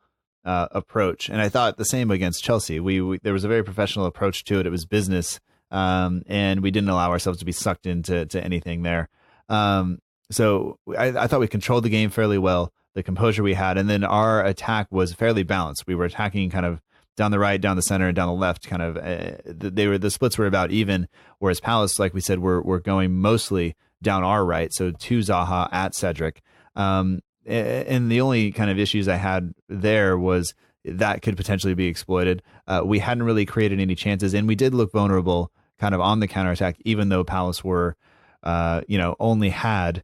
[SPEAKER 6] approach, and I thought the same against Chelsea. There was a very professional approach to it. It was business, and we didn't allow ourselves to be sucked into anything there. So I thought we controlled the game fairly well. The composure we had, and then our attack was fairly balanced. We were attacking kind of down the right, down the center, and down the left. Kind of the splits were about even. Whereas Palace, like we said, were going mostly down our right, so to Zaha at Cedric. And the only kind of issues I had there was that could potentially be exploited. We hadn't really created any chances, and we did look vulnerable kind of on the counterattack, even though Palace were, only had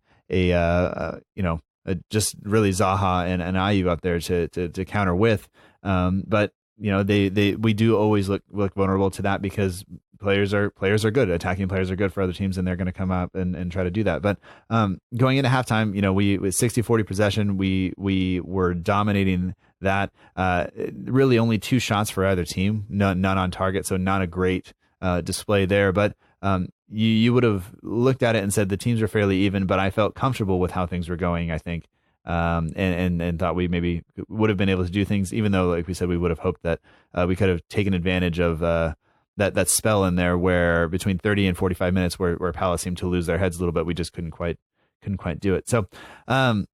[SPEAKER 6] just really Zaha and Ayew up there to counter with. But we do always look vulnerable to that because players are good. Attacking players are good for other teams, and they're going to come up and try to do that. But going into halftime, we with 60-40 possession, we were dominating that. Really only 2 shots for either team, none on target, so not a great display there. But you would have looked at it and said the teams are fairly even, but I felt comfortable with how things were going, I think. And thought we maybe would have been able to do things, even though, like we said, we would have hoped that we could have taken advantage of that spell in there where between 30 and 45 minutes where Palace seemed to lose their heads a little bit. We just couldn't quite do it. So I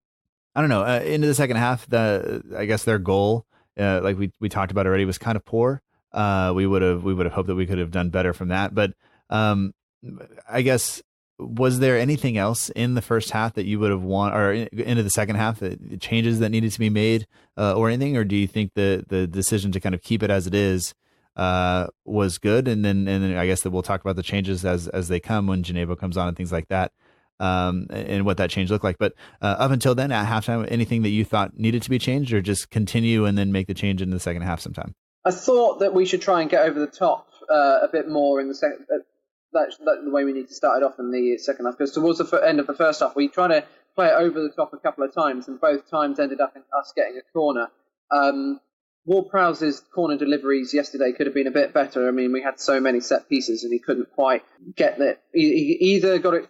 [SPEAKER 6] don't know. Into the second half, I guess their goal, like we talked about already, was kind of poor. We would have hoped that we could have done better from that. But I guess, was there anything else in the first half that you would have wanted, or into the second half, changes that needed to be made, or anything? Or do you think the decision to kind of keep it as it is was good? And then I guess that we'll talk about the changes as they come when Ginevra comes on and things like that, and what that change looked like. But up until then, at halftime, anything that you thought needed to be changed, or just continue and then make the change in the second half sometime?
[SPEAKER 7] I thought that we should try and get over the top a bit more in the second. That's the way we need to start it off in the second half, because towards the end of the first half, we tried to play it over the top a couple of times, and both times ended up in us getting a corner. Ward-Prowse's corner deliveries yesterday could have been a bit better. I mean, we had so many set pieces, and he couldn't quite get it. He either got it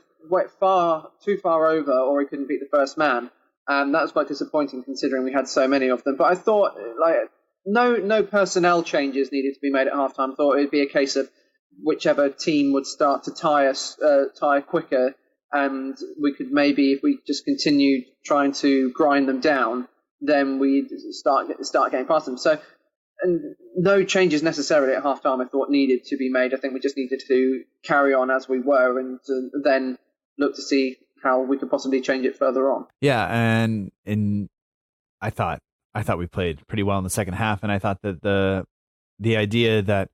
[SPEAKER 7] too far over, or he couldn't beat the first man, and that was quite disappointing considering we had so many of them. But I thought, no personnel changes needed to be made at halftime. I thought it would be a case of whichever team would start to tire quicker, and we could maybe, if we just continued trying to grind them down, then we'd start getting past them. So, and no changes necessarily at halftime I thought needed to be made. I think we just needed to carry on as we were, and then look to see how we could possibly change it further on.
[SPEAKER 6] Yeah, and I thought we played pretty well in the second half, and I thought that the idea that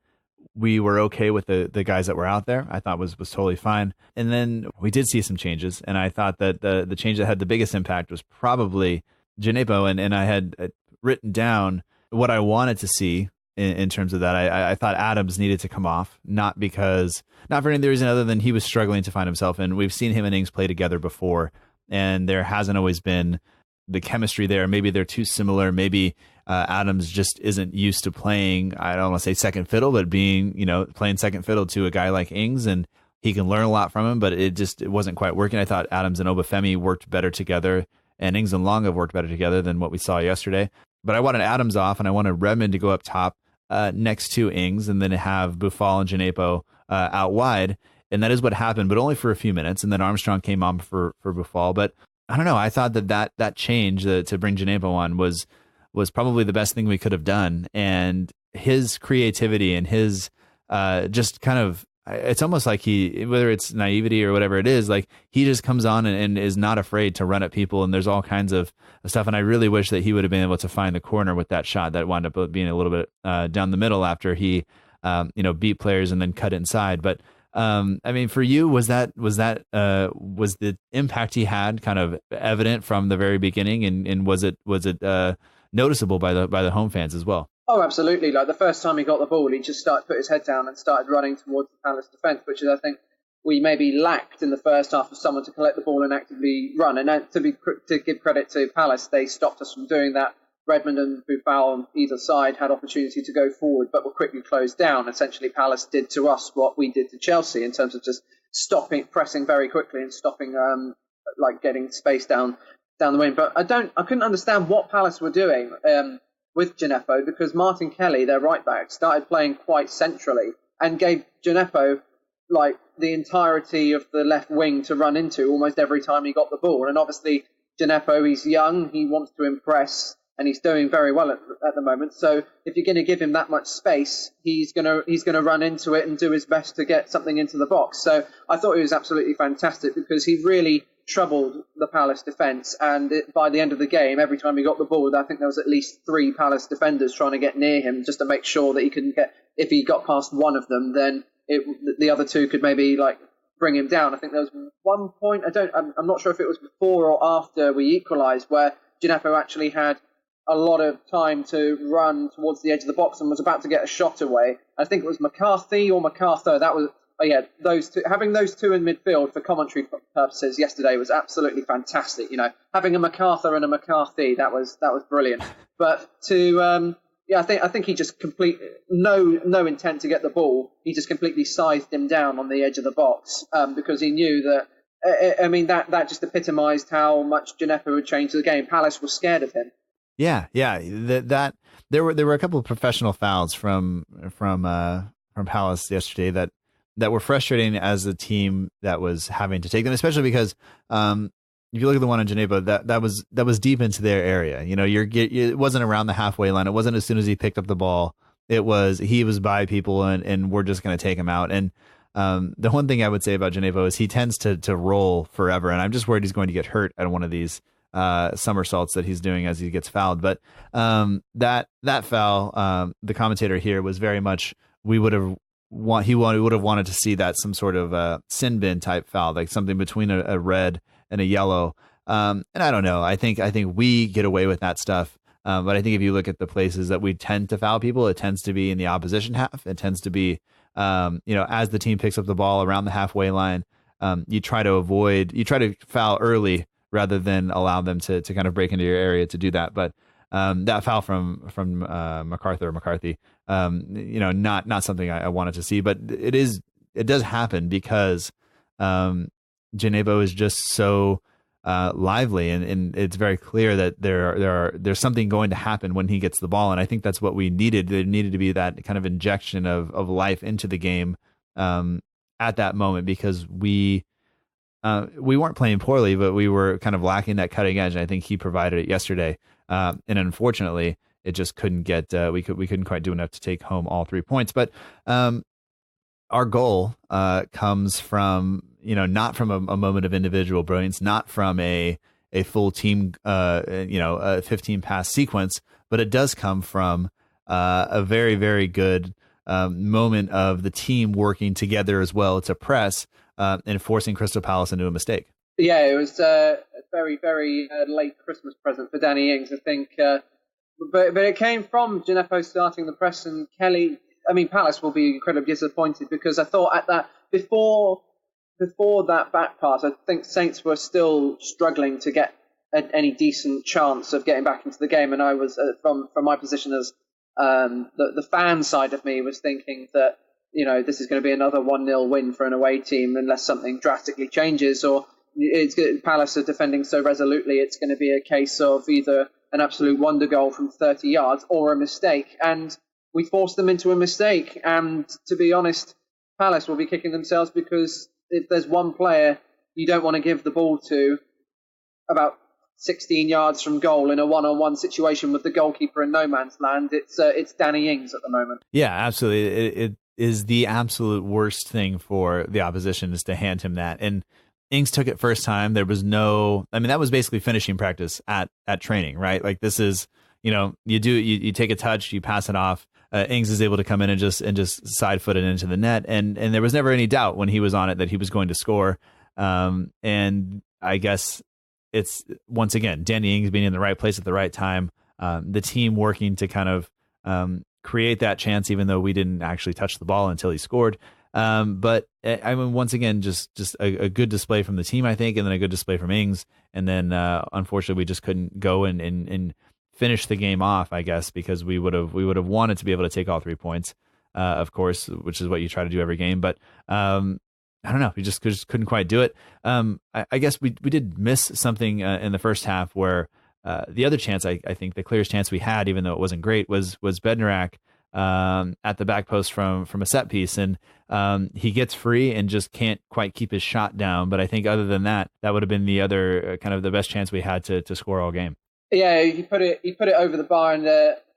[SPEAKER 6] we were okay with the guys that were out there, I thought was totally fine. And then we did see some changes, and I thought that the change that had the biggest impact was probably Ginevra, and I had written down what I wanted to see in terms of that. I thought Adams needed to come off, not for any reason other than he was struggling to find himself, and we've seen him and Ings play together before, and there hasn't always been the chemistry there. Maybe they're too similar. Maybe Adams just isn't used to playing, I don't want to say second fiddle, but playing second fiddle to a guy like Ings, and he can learn a lot from him, but it wasn't quite working. I thought Adams and Obafemi worked better together, and Ings and Long have worked better together than what we saw yesterday. But I wanted Adams off, and I wanted Redmond to go up top next to Ings, and then have Buffal and Ginevra out wide. And that is what happened, but only for a few minutes. And then Armstrong came on for Buffal. But I don't know. I thought that change to bring Ginevra on was probably the best thing we could have done. And his creativity and his just kind of, it's almost like whether it's naivety or whatever it is, like he just comes on and is not afraid to run at people. And there's all kinds of stuff. And I really wish that he would have been able to find the corner with that shot that wound up being a little bit down the middle after he, beat players and then cut inside. But I mean, for you, was the impact he had kind of evident from the very beginning, and was it noticeable by the home fans as well?
[SPEAKER 7] Oh, absolutely. Like the first time he got the ball, he just put his head down and started running towards the Palace defence, which is, I think, we maybe lacked in the first half of someone to collect the ball and actively run. And to give credit to Palace, they stopped us from doing that. Redmond and Buffal on either side had opportunity to go forward, but were quickly closed down. Essentially, Palace did to us what we did to Chelsea in terms of just pressing very quickly and stopping, getting space down the wing. But I couldn't understand what Palace were doing with Ginevra, because Martin Kelly, their right back, started playing quite centrally and gave Ginevra the entirety of the left wing to run into almost every time he got the ball. And obviously, Ginevra, he's young, he wants to impress, and he's doing very well at the moment. So if you're going to give him that much space, he's going to run into it and do his best to get something into the box. So I thought he was absolutely fantastic, because he really troubled the Palace defence, and by the end of the game, every time he got the ball, I think there was at least 3 Palace defenders trying to get near him just to make sure that he couldn't get. If he got past one of them, then the other 2 could maybe bring him down. I think there was one point. I'm not sure if it was before or after we equalised, where Djenepo actually had a lot of time to run towards the edge of the box and was about to get a shot away. I think it was McCarthy or MacArthur. That was, those two. Having those 2 in midfield for commentary purposes yesterday was absolutely fantastic. Having a MacArthur and a McCarthy, that was brilliant. But I think he just no intent to get the ball. He just completely sized him down on the edge of the box because he knew that. That just epitomised how much Djenepo would change the game. Palace was scared of him.
[SPEAKER 6] Yeah. That there were a couple of professional fouls from Palace yesterday that were frustrating as a team that was having to take them, especially because if you look at the one on Djenepo, that was deep into their area. It wasn't around the halfway line. It wasn't as soon as he picked up the ball. He was by people and we're just going to take him out. And the one thing I would say about Djenepo is he tends to roll forever, and I'm just worried he's going to get hurt at one of these somersaults that he's doing as he gets fouled. But that foul, the commentator here was very much he would have wanted to see that some sort of sin bin type foul, like something between a red and a yellow. And I don't know. I think we get away with that stuff. But I think if you look at the places that we tend to foul people, it tends to be in the opposition half. It tends to be, as the team picks up the ball around the halfway line, you try to foul early rather than allow them to kind of break into your area to do that. But that foul from McCarthy, not something I wanted to see, but it does happen because Djenepo is just so lively, and it's very clear that there's something going to happen when he gets the ball, and I think that's what we needed. There needed to be that kind of injection of life into the game at that moment, because we weren't playing poorly, but we were kind of lacking that cutting edge, and I think he provided it yesterday. And unfortunately, it just couldn't get. We couldn't quite do enough to take home all 3 points. But our goal comes from not from a moment of individual brilliance, not from a full team a 15 pass sequence, but it does come from a very, very good moment of the team working together as well to press and forcing Crystal Palace into a mistake.
[SPEAKER 7] Yeah, it was a very, very late Christmas present for Danny Ings, I think. But it came from Djenepo starting the press, and Kelly. I mean, Palace will be incredibly disappointed, because I thought at that before that back pass, I think Saints were still struggling to get any decent chance of getting back into the game, and I was from my position as the fan side of me was thinking that this is going to be another 1-0 win for an away team unless something drastically changes, or Palace are defending so resolutely, it's going to be a case of either an absolute wonder goal from 30 yards or a mistake. And we forced them into a mistake. And to be honest, Palace will be kicking themselves, because if there's one player you don't want to give the ball to about 16 yards from goal in a one-on-one situation with the goalkeeper in no man's land, it's Danny Ings at the moment.
[SPEAKER 6] Yeah, absolutely. It is the absolute worst thing for the opposition is to hand him that. And Ings took it first time. There was that was basically finishing practice at training, right? Like, this is, you take a touch, you pass it off. Ings is able to come in and just side foot it into the net. And there was never any doubt when he was on it that he was going to score. And I guess it's, once again, Danny Ings being in the right place at the right time, the team working to kind of create that chance, even though we didn't actually touch the ball until he scored. But I mean, once again, just a good display from the team, I think, and then a good display from Ings. And then, unfortunately, we just couldn't go and finish the game off, I guess, because we would have wanted to be able to take all 3 points, of course, which is what you try to do every game. But I don't know, we just couldn't quite do it. I guess we did miss something in the first half where the other chance, I think the clearest chance we had, even though it wasn't great, was Bednarak at the back post from a set piece, and he gets free and just can't quite keep his shot down. But I think other than that would have been the other kind of the best chance we had to score all game.
[SPEAKER 7] Yeah, he put it over the bar, and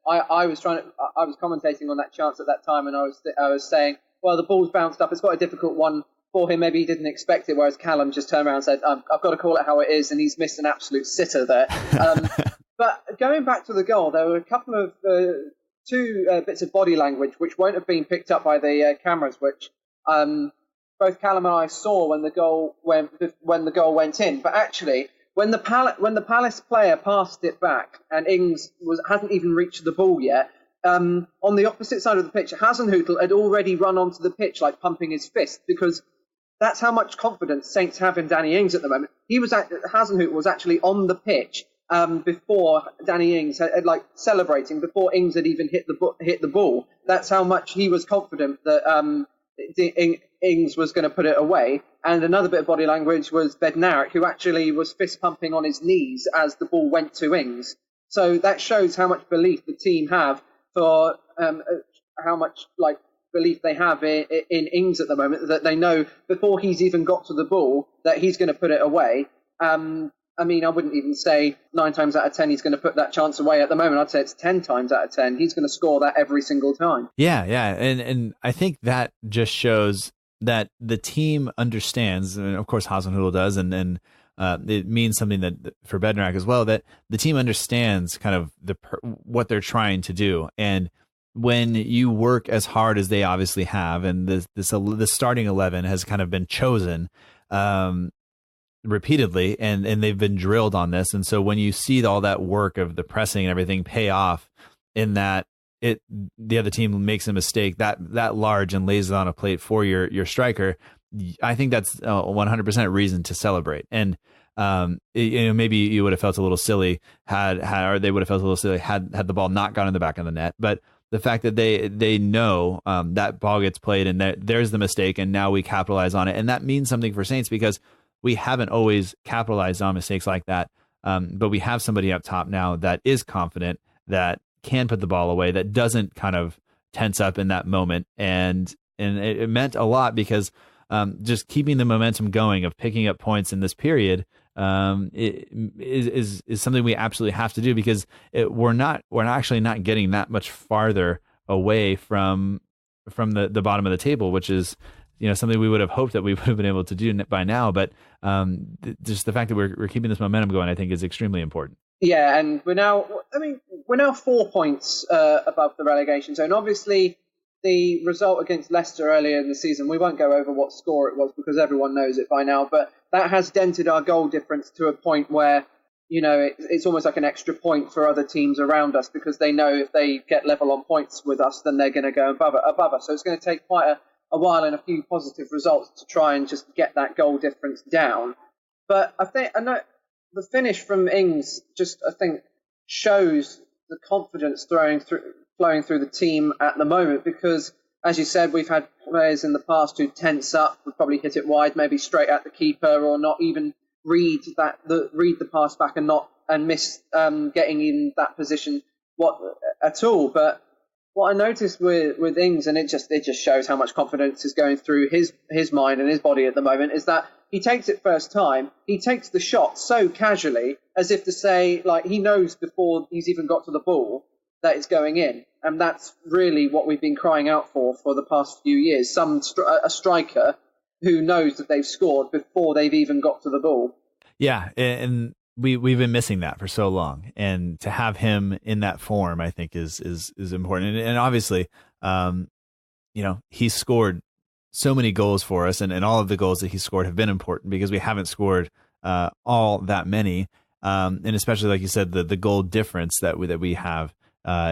[SPEAKER 7] I was commentating on that chance at that time, and I was saying, well, the ball's bounced up. It's quite a difficult one for him, maybe he didn't expect it, whereas Callum just turned around and said, I've got to call it how it is, and he's missed an absolute sitter there. But going back to the goal, there were a couple of two bits of body language which won't have been picked up by the cameras, which both Callum and I saw when the goal went in. But actually, when the Palace player passed it back and Ings hasn't even reached the ball yet, on the opposite side of the pitch, Hasenhüttl had already run onto the pitch, like pumping his fist, because that's how much confidence Saints have in Danny Ings at the moment. Hasenhüttl was actually on the pitch before Danny Ings had celebrating before Ings had even hit the ball. That's how much he was confident that Ings was going to put it away. And another bit of body language was Bednarik, who actually was fist pumping on his knees as the ball went to Ings. So that shows how much belief the team have for how much belief they have in Ings at the moment, that they know before he's even got to the ball that he's going to put it away. I wouldn't even say 9 times out of 10 he's going to put that chance away at the moment. I'd say it's 10 times out of 10. He's going to score that every single time.
[SPEAKER 6] Yeah. And I think that just shows that the team understands, and of course Hasenhüttl does, and it means something that for Bednarik as well, that the team understands kind of what they're trying to do. And when you work as hard as they obviously have, and the starting 11 has kind of been chosen repeatedly, and they've been drilled on this. And so when you see all that work of the pressing and everything pay off in that the other team makes a mistake that large and lays it on a plate for your striker, I think that's 100% reason to celebrate. And maybe you would have felt a little silly or they would have felt a little silly had the ball not gone in the back of the net. But the fact that they know that ball gets played and there's the mistake, and now we capitalize on it, and that means something for Saints, because we haven't always capitalized on mistakes like that. But we have somebody up top now that is confident, that can put the ball away, that doesn't kind of tense up in that moment. And it meant a lot, because just keeping the momentum going of picking up points in this period is something we absolutely have to do, because we're actually not getting that much farther away from the bottom of the table, which is something we would have hoped that we would have been able to do by now. But just the fact that we're keeping this momentum going, I think, is extremely important.
[SPEAKER 7] Yeah, and we're now 4 points above the relegation zone. Obviously, the result against Leicester earlier in the season, we won't go over what score it was because everyone knows it by now, but that has dented our goal difference to a point where, it's almost like an extra point for other teams around us, because they know if they get level on points with us, then they're going to go above us. So it's going to take quite a while and a few positive results to try and just get that goal difference down. But I know the finish from Ings shows the confidence flowing through the team at the moment, because, as you said, we've had players in the past who tense up, would probably hit it wide, maybe straight at the keeper, or not even read the pass back and miss getting in that position at all. But what I noticed with Ings, and it just shows how much confidence is going through his mind and his body at the moment, is that he takes it first time. He takes the shot so casually, as if to say, he knows before he's even got to the ball that it's going in. And that's really what we've been crying out for the past few years. A striker who knows that they've scored before they've even got to the ball. Yeah,
[SPEAKER 6] and we've been missing that for so long, and to have him in that form, I think is important. And obviously, he's scored so many goals for us, and all of the goals that he scored have been important, because we haven't scored all that many, and especially, like you said, the goal difference that we have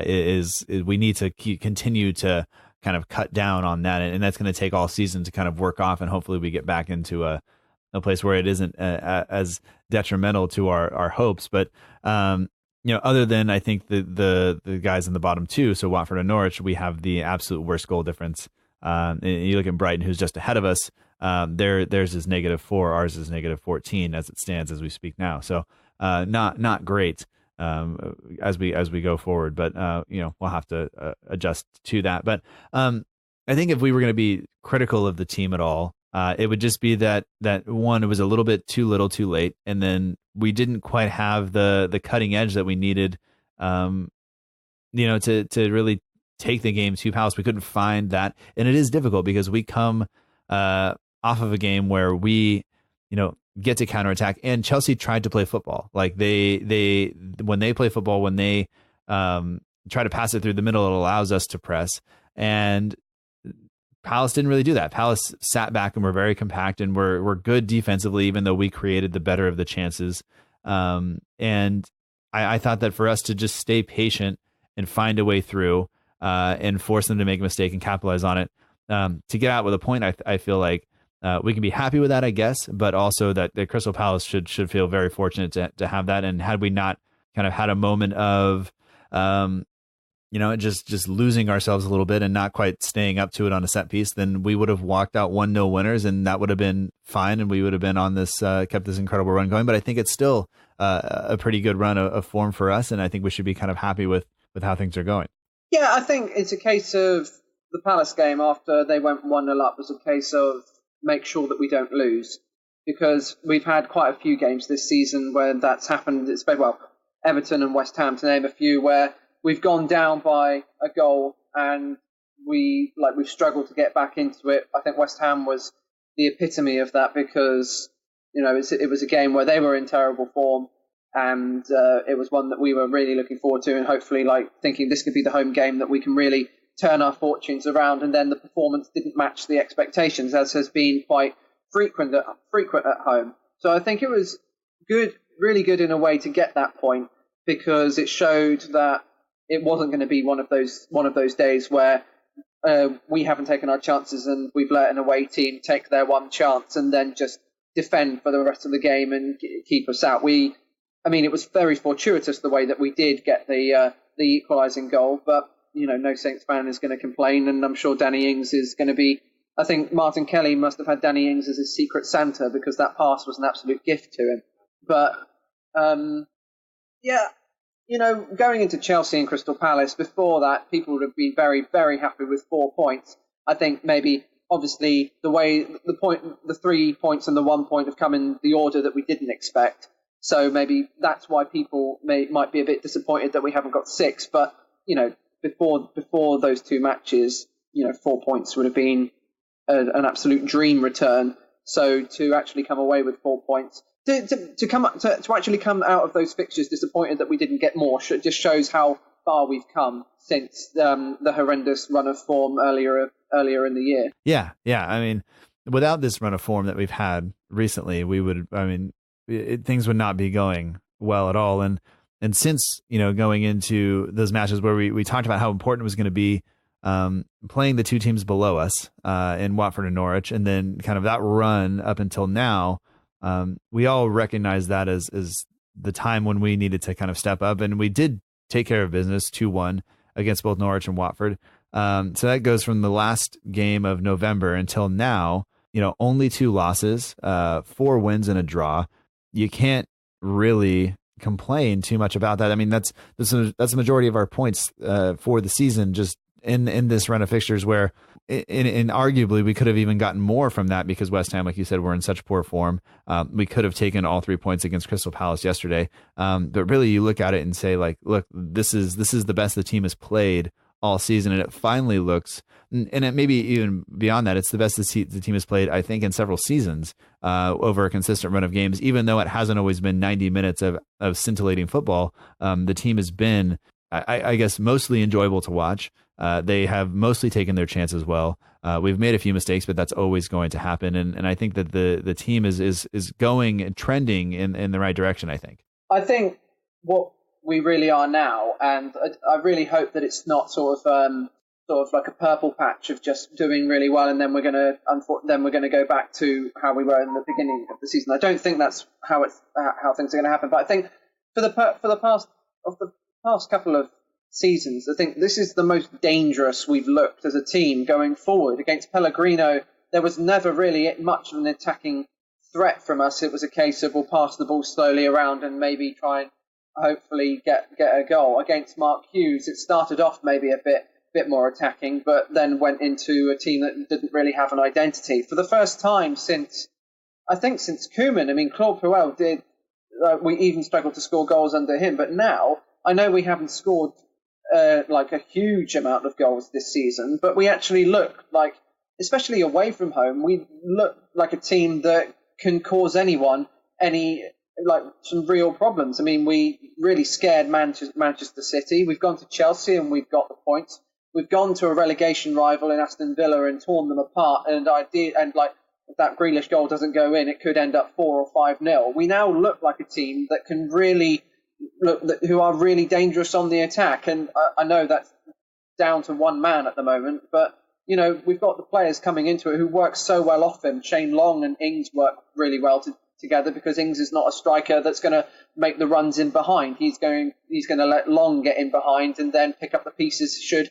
[SPEAKER 6] is we need to continue to kind of cut down on that, and that's going to take all season to kind of work off, and hopefully we get back into a place where it isn't as detrimental to our hopes. But other than, I think, the guys in the bottom two, so Watford and Norwich, we have the absolute worst goal difference. You look at Brighton, who's just ahead of us. Theirs is -4, ours is -14 as it stands as we speak now. So not great as we go forward. But we'll have to adjust to that. But I think if we were going to be critical of the team at all, it would just be that one, it was a little bit too little, too late, and then we didn't quite have the cutting edge that we needed, to really take the game to Palace. We couldn't find that, and it is difficult because we come off of a game where we, get to counterattack, and Chelsea tried to play football. Like they when they play football, when they try to pass it through the middle, it allows us to press. And Palace didn't really do that. Palace sat back and were very compact and were good defensively, even though we created the better of the chances. And I thought that for us to just stay patient and find a way through and force them to make a mistake and capitalize on it, to get out with a point, I feel like we can be happy with that, I guess, but also that Crystal Palace should feel very fortunate to have that. And had we not kind of had a moment of, just losing ourselves a little bit and not quite staying up to it on a set piece, then we would have walked out 1-0 winners, and that would have been fine, and we would have been on this, kept this incredible run going. But I think it's still a pretty good run of form for us, and I think we should be kind of happy with how things are going.
[SPEAKER 7] Yeah, I think it's a case of the Palace game after they went 1-0 up was a case of make sure that we don't lose, because we've had quite a few games this season where that's happened. It's Everton and West Ham, to name a few, where we've gone down by a goal and we've struggled to get back into it. I think West Ham was the epitome of that, because it was a game where they were in terrible form, and it was one that we were really looking forward to, and hopefully thinking this could be the home game that we can really turn our fortunes around. And then the performance didn't match the expectations, as has been quite frequent at home. So I think it was good, really good in a way to get that point, because it showed that it wasn't going to be one of those days where we haven't taken our chances and we've let an away team take their one chance and then just defend for the rest of the game and keep us out. It was very fortuitous the way that we did get the equalising goal, but no Saints fan is going to complain, and I'm sure Danny Ings is going to be. I think Martin Kelly must have had Danny Ings as his secret Santa, because that pass was an absolute gift to him. But going into Chelsea and Crystal Palace, before that, people would have been very, very happy with 4 points. I think maybe, obviously, the way the 3 points and the 1 point have come in the order that we didn't expect. So maybe that's why people might be a bit disappointed that we haven't got 6. But before those two matches, 4 points would have been an absolute dream return. So to actually come away with 4 points. To actually come out of those fixtures disappointed that we didn't get more just shows how far we've come since the horrendous run of form earlier in the year.
[SPEAKER 6] Yeah. Without this run of form that we've had recently, things would not be going well at all. And since going into those matches where we talked about how important it was going to be playing the two teams below us in Watford and Norwich, and then kind of that run up until now. We all recognize that as the time when we needed to kind of step up, and we did take care of business 2-1 against both Norwich and Watford. So that goes from the last game of November until now, only 2 losses, 4 wins and a draw. You can't really complain too much about that. That's the majority of our points for the season, just in this run of fixtures, where in arguably we could have even gotten more from that, because West Ham, like you said, were in such poor form. We could have taken all 3 points against Crystal Palace yesterday. But really, you look at it and say, look, this is the best the team has played all season, and it finally looks, and it maybe even beyond that, it's the best the team has played, I think, in several seasons over a consistent run of games. Even though it hasn't always been 90 minutes of scintillating football, the team has been, I guess, mostly enjoyable to watch. They have mostly taken their chances well. We've made a few mistakes, but that's always going to happen. And I think that the team is going and trending in the right direction, I think.
[SPEAKER 7] I think what we really are now, and I really hope that it's not sort of like a purple patch of just doing really well, and then we're going to go back to how we were in the beginning of the season. I don't think that's how things are going to happen. But I think for the past couple of seasons, I think this is the most dangerous we've looked as a team going forward. Against Pellegrino, there was never really much of an attacking threat from us. It was a case of we'll pass the ball slowly around and maybe try and hopefully get a goal. Against Mark Hughes, it started off maybe a bit more attacking, but then went into a team that didn't really have an identity. For the first time since Koeman, Claude Puel did, we even struggled to score goals under him, but now, I know we haven't scored a huge amount of goals this season, but we actually look like especially away from home, we look like a team that can cause anyone some real problems. I mean, we really scared Manchester City. We've gone to Chelsea and we've got the points. We've gone to a relegation rival in Aston Villa and torn them apart. And if that Grealish goal doesn't go in, it could end up 4 or 5-0. We now look like a team that can really who are really dangerous on the attack. And I know that's down to one man at the moment, but we've got the players coming into it who work so well off him. Shane Long and Ings work really well together because Ings is not a striker that's going to make the runs in behind. He's going to let Long get in behind and then pick up the pieces should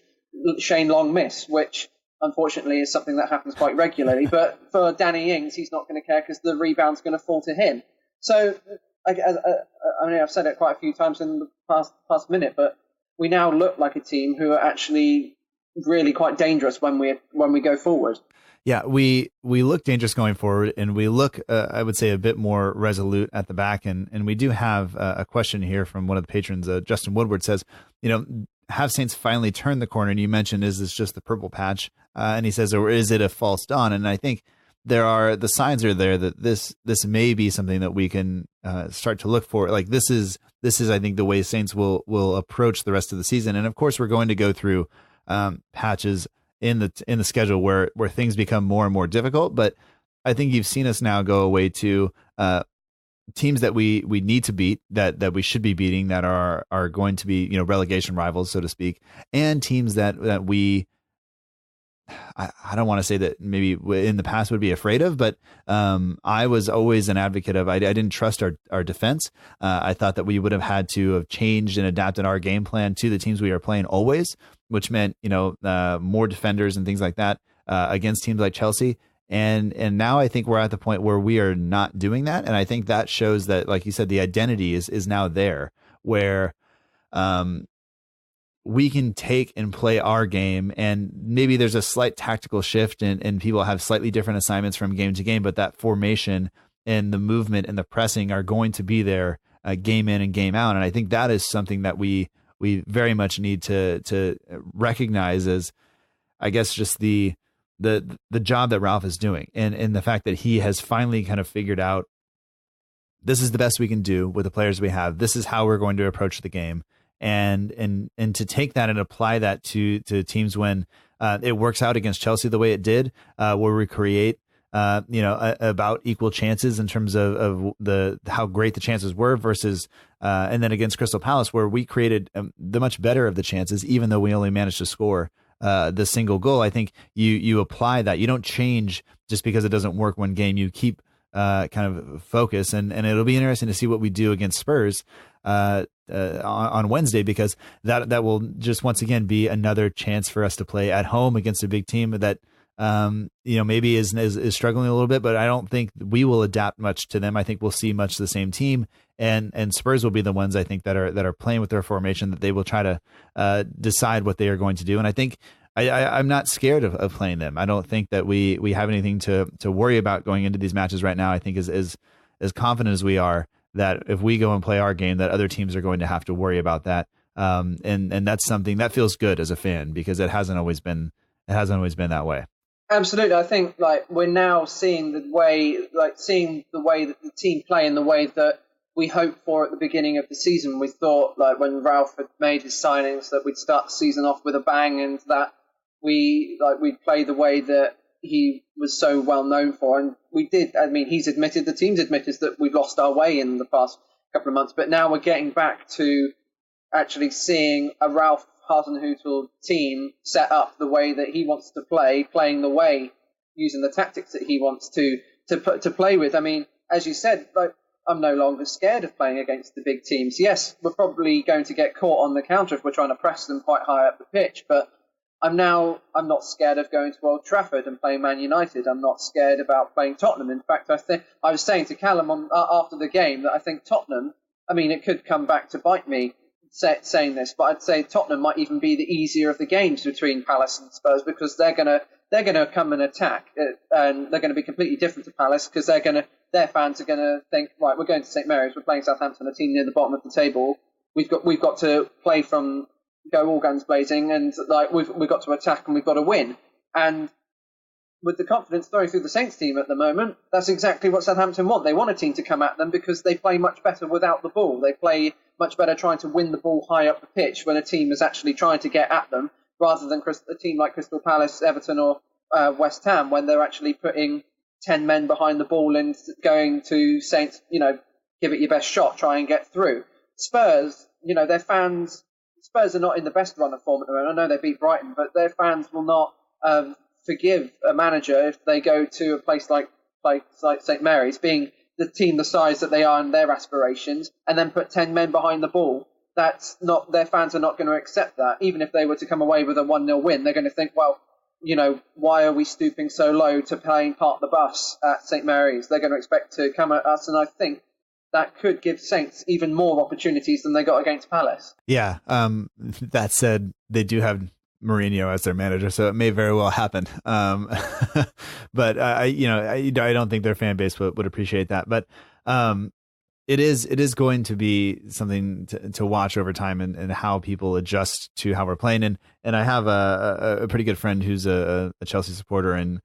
[SPEAKER 7] Shane Long miss, which unfortunately is something that happens quite regularly. But for Danny Ings, he's not going to care because the rebound's going to fall to him. So I've said it quite a few times in the past minute, but we now look like a team who are actually really quite dangerous when we go forward.
[SPEAKER 6] Yeah, we look dangerous going forward, and we look, I would say, a bit more resolute at the back. And we do have a question here from one of the patrons. Justin Woodward says, have Saints finally turned the corner? And you mentioned, is this just the purple patch? And he says, or is it a false dawn? And I think the signs are there that this may be something that we can start to look for. Like this is I think the way Saints will approach the rest of the season. And of course, we're going to go through patches in the schedule where things become more and more difficult. But I think you've seen us now go away to teams that we need to beat, that we should be beating, that are going to be relegation rivals, so to speak, and teams that we. I don't want to say that maybe in the past would be afraid of, but I was always an advocate of, I didn't trust our defense. I thought that we would have had to have changed and adapted our game plan to the teams we are playing always, which meant, more defenders and things like that against teams like Chelsea. And now I think we're at the point where we are not doing that. And I think that shows that, like you said, the identity is now there where, we can take and play our game, and maybe there's a slight tactical shift and people have slightly different assignments from game to game, but that formation and the movement and the pressing are going to be there game in and game out. And I think that is something that we very much need to recognize as, I guess, just the job that Ralph is doing, and the fact that he has finally kind of figured out this is the best we can do with the players we have. This is how we're going to approach the game. And to take that and apply that to teams when it works out against Chelsea the way it did, where we create about equal chances in terms of how great the chances were versus and then against Crystal Palace, where we created the much better of the chances, even though we only managed to score the single goal. I think you apply that. You don't change just because it doesn't work one game. You keep kind of focus, and it'll be interesting to see what we do against Spurs on Wednesday, because that will just once again be another chance for us to play at home against a big team that maybe is struggling a little bit, but I don't think we will adapt much to them. I think we'll see much the same team, and Spurs will be the ones I think that are playing with their formation, that they will try to decide what they are going to do. And I think I'm not scared of playing them. I don't think that we have anything to worry about going into these matches right now. I think as confident as we are that if we go and play our game, that other teams are going to have to worry about that. And that's something that feels good as a fan, because it hasn't always been that way.
[SPEAKER 7] Absolutely. I think we're now seeing the way that the team play in the way that we hoped for at the beginning of the season. We thought when Ralph had made his signings that we'd start the season off with a bang, and that we'd play the way that he was so well known for, and we did. I mean, the team's admitted that we've lost our way in the past couple of months, but now we're getting back to actually seeing a Ralph Hasenhüttl team set up the way that he wants to play, playing the way, using the tactics that he wants to play with. I mean, as you said, I'm no longer scared of playing against the big teams. Yes, we're probably going to get caught on the counter if we're trying to press them quite high up the pitch, but I'm not scared of going to Old Trafford and playing Man United. I'm not scared about playing Tottenham. In fact, I was saying to Callum after the game that I think Tottenham, I mean, it could come back to bite me saying this, but I'd say Tottenham might even be the easier of the games between Palace and Spurs, because they're gonna come and attack, and they're going to be completely different to Palace, because their fans are going to think, right, we're going to St Mary's, we're playing Southampton, a team near the bottom of the table. We've got to play go all guns blazing, and we've got to attack and we've got to win. And with the confidence throwing through the Saints team at the moment, that's exactly what Southampton want. They want a team to come at them because they play much better without the ball. They play much better trying to win the ball high up the pitch when a team is actually trying to get at them, rather than a team like Crystal Palace, Everton or West Ham, when they're actually putting 10 men behind the ball and going to Saints, give it your best shot, try and get through. Spurs, their fans, Spurs are not in the best run of form at the moment. I know they beat Brighton, but their fans will not forgive a manager if they go to a place like St Mary's, being the team the size that they are and their aspirations, and then put 10 men behind the ball. That's not, their fans are not going to accept that. Even if they were to come away with a 1-0 win, they're going to think, well, why are we stooping so low to playing part the bus at St Mary's? They're going to expect to come at us, and I think that could give Saints even more opportunities than they got against Palace.
[SPEAKER 6] Yeah. That said, they do have Mourinho as their manager, so it may very well happen. But I don't think their fan base would appreciate that. But it is going to be something to watch over time, and how people adjust to how we're playing. And I have a pretty good friend who's a Chelsea supporter, and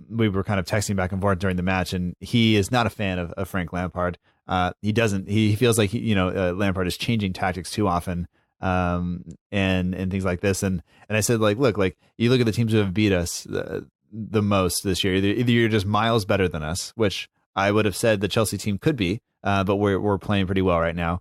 [SPEAKER 6] we were kind of texting back and forth during the match, and he is not a fan of Frank Lampard. He feels like Lampard is changing tactics too often, and things like this. And I said, look, you look at the teams who have beat us the most this year. Either you're just miles better than us, which I would have said the Chelsea team could be, but we're playing pretty well right now.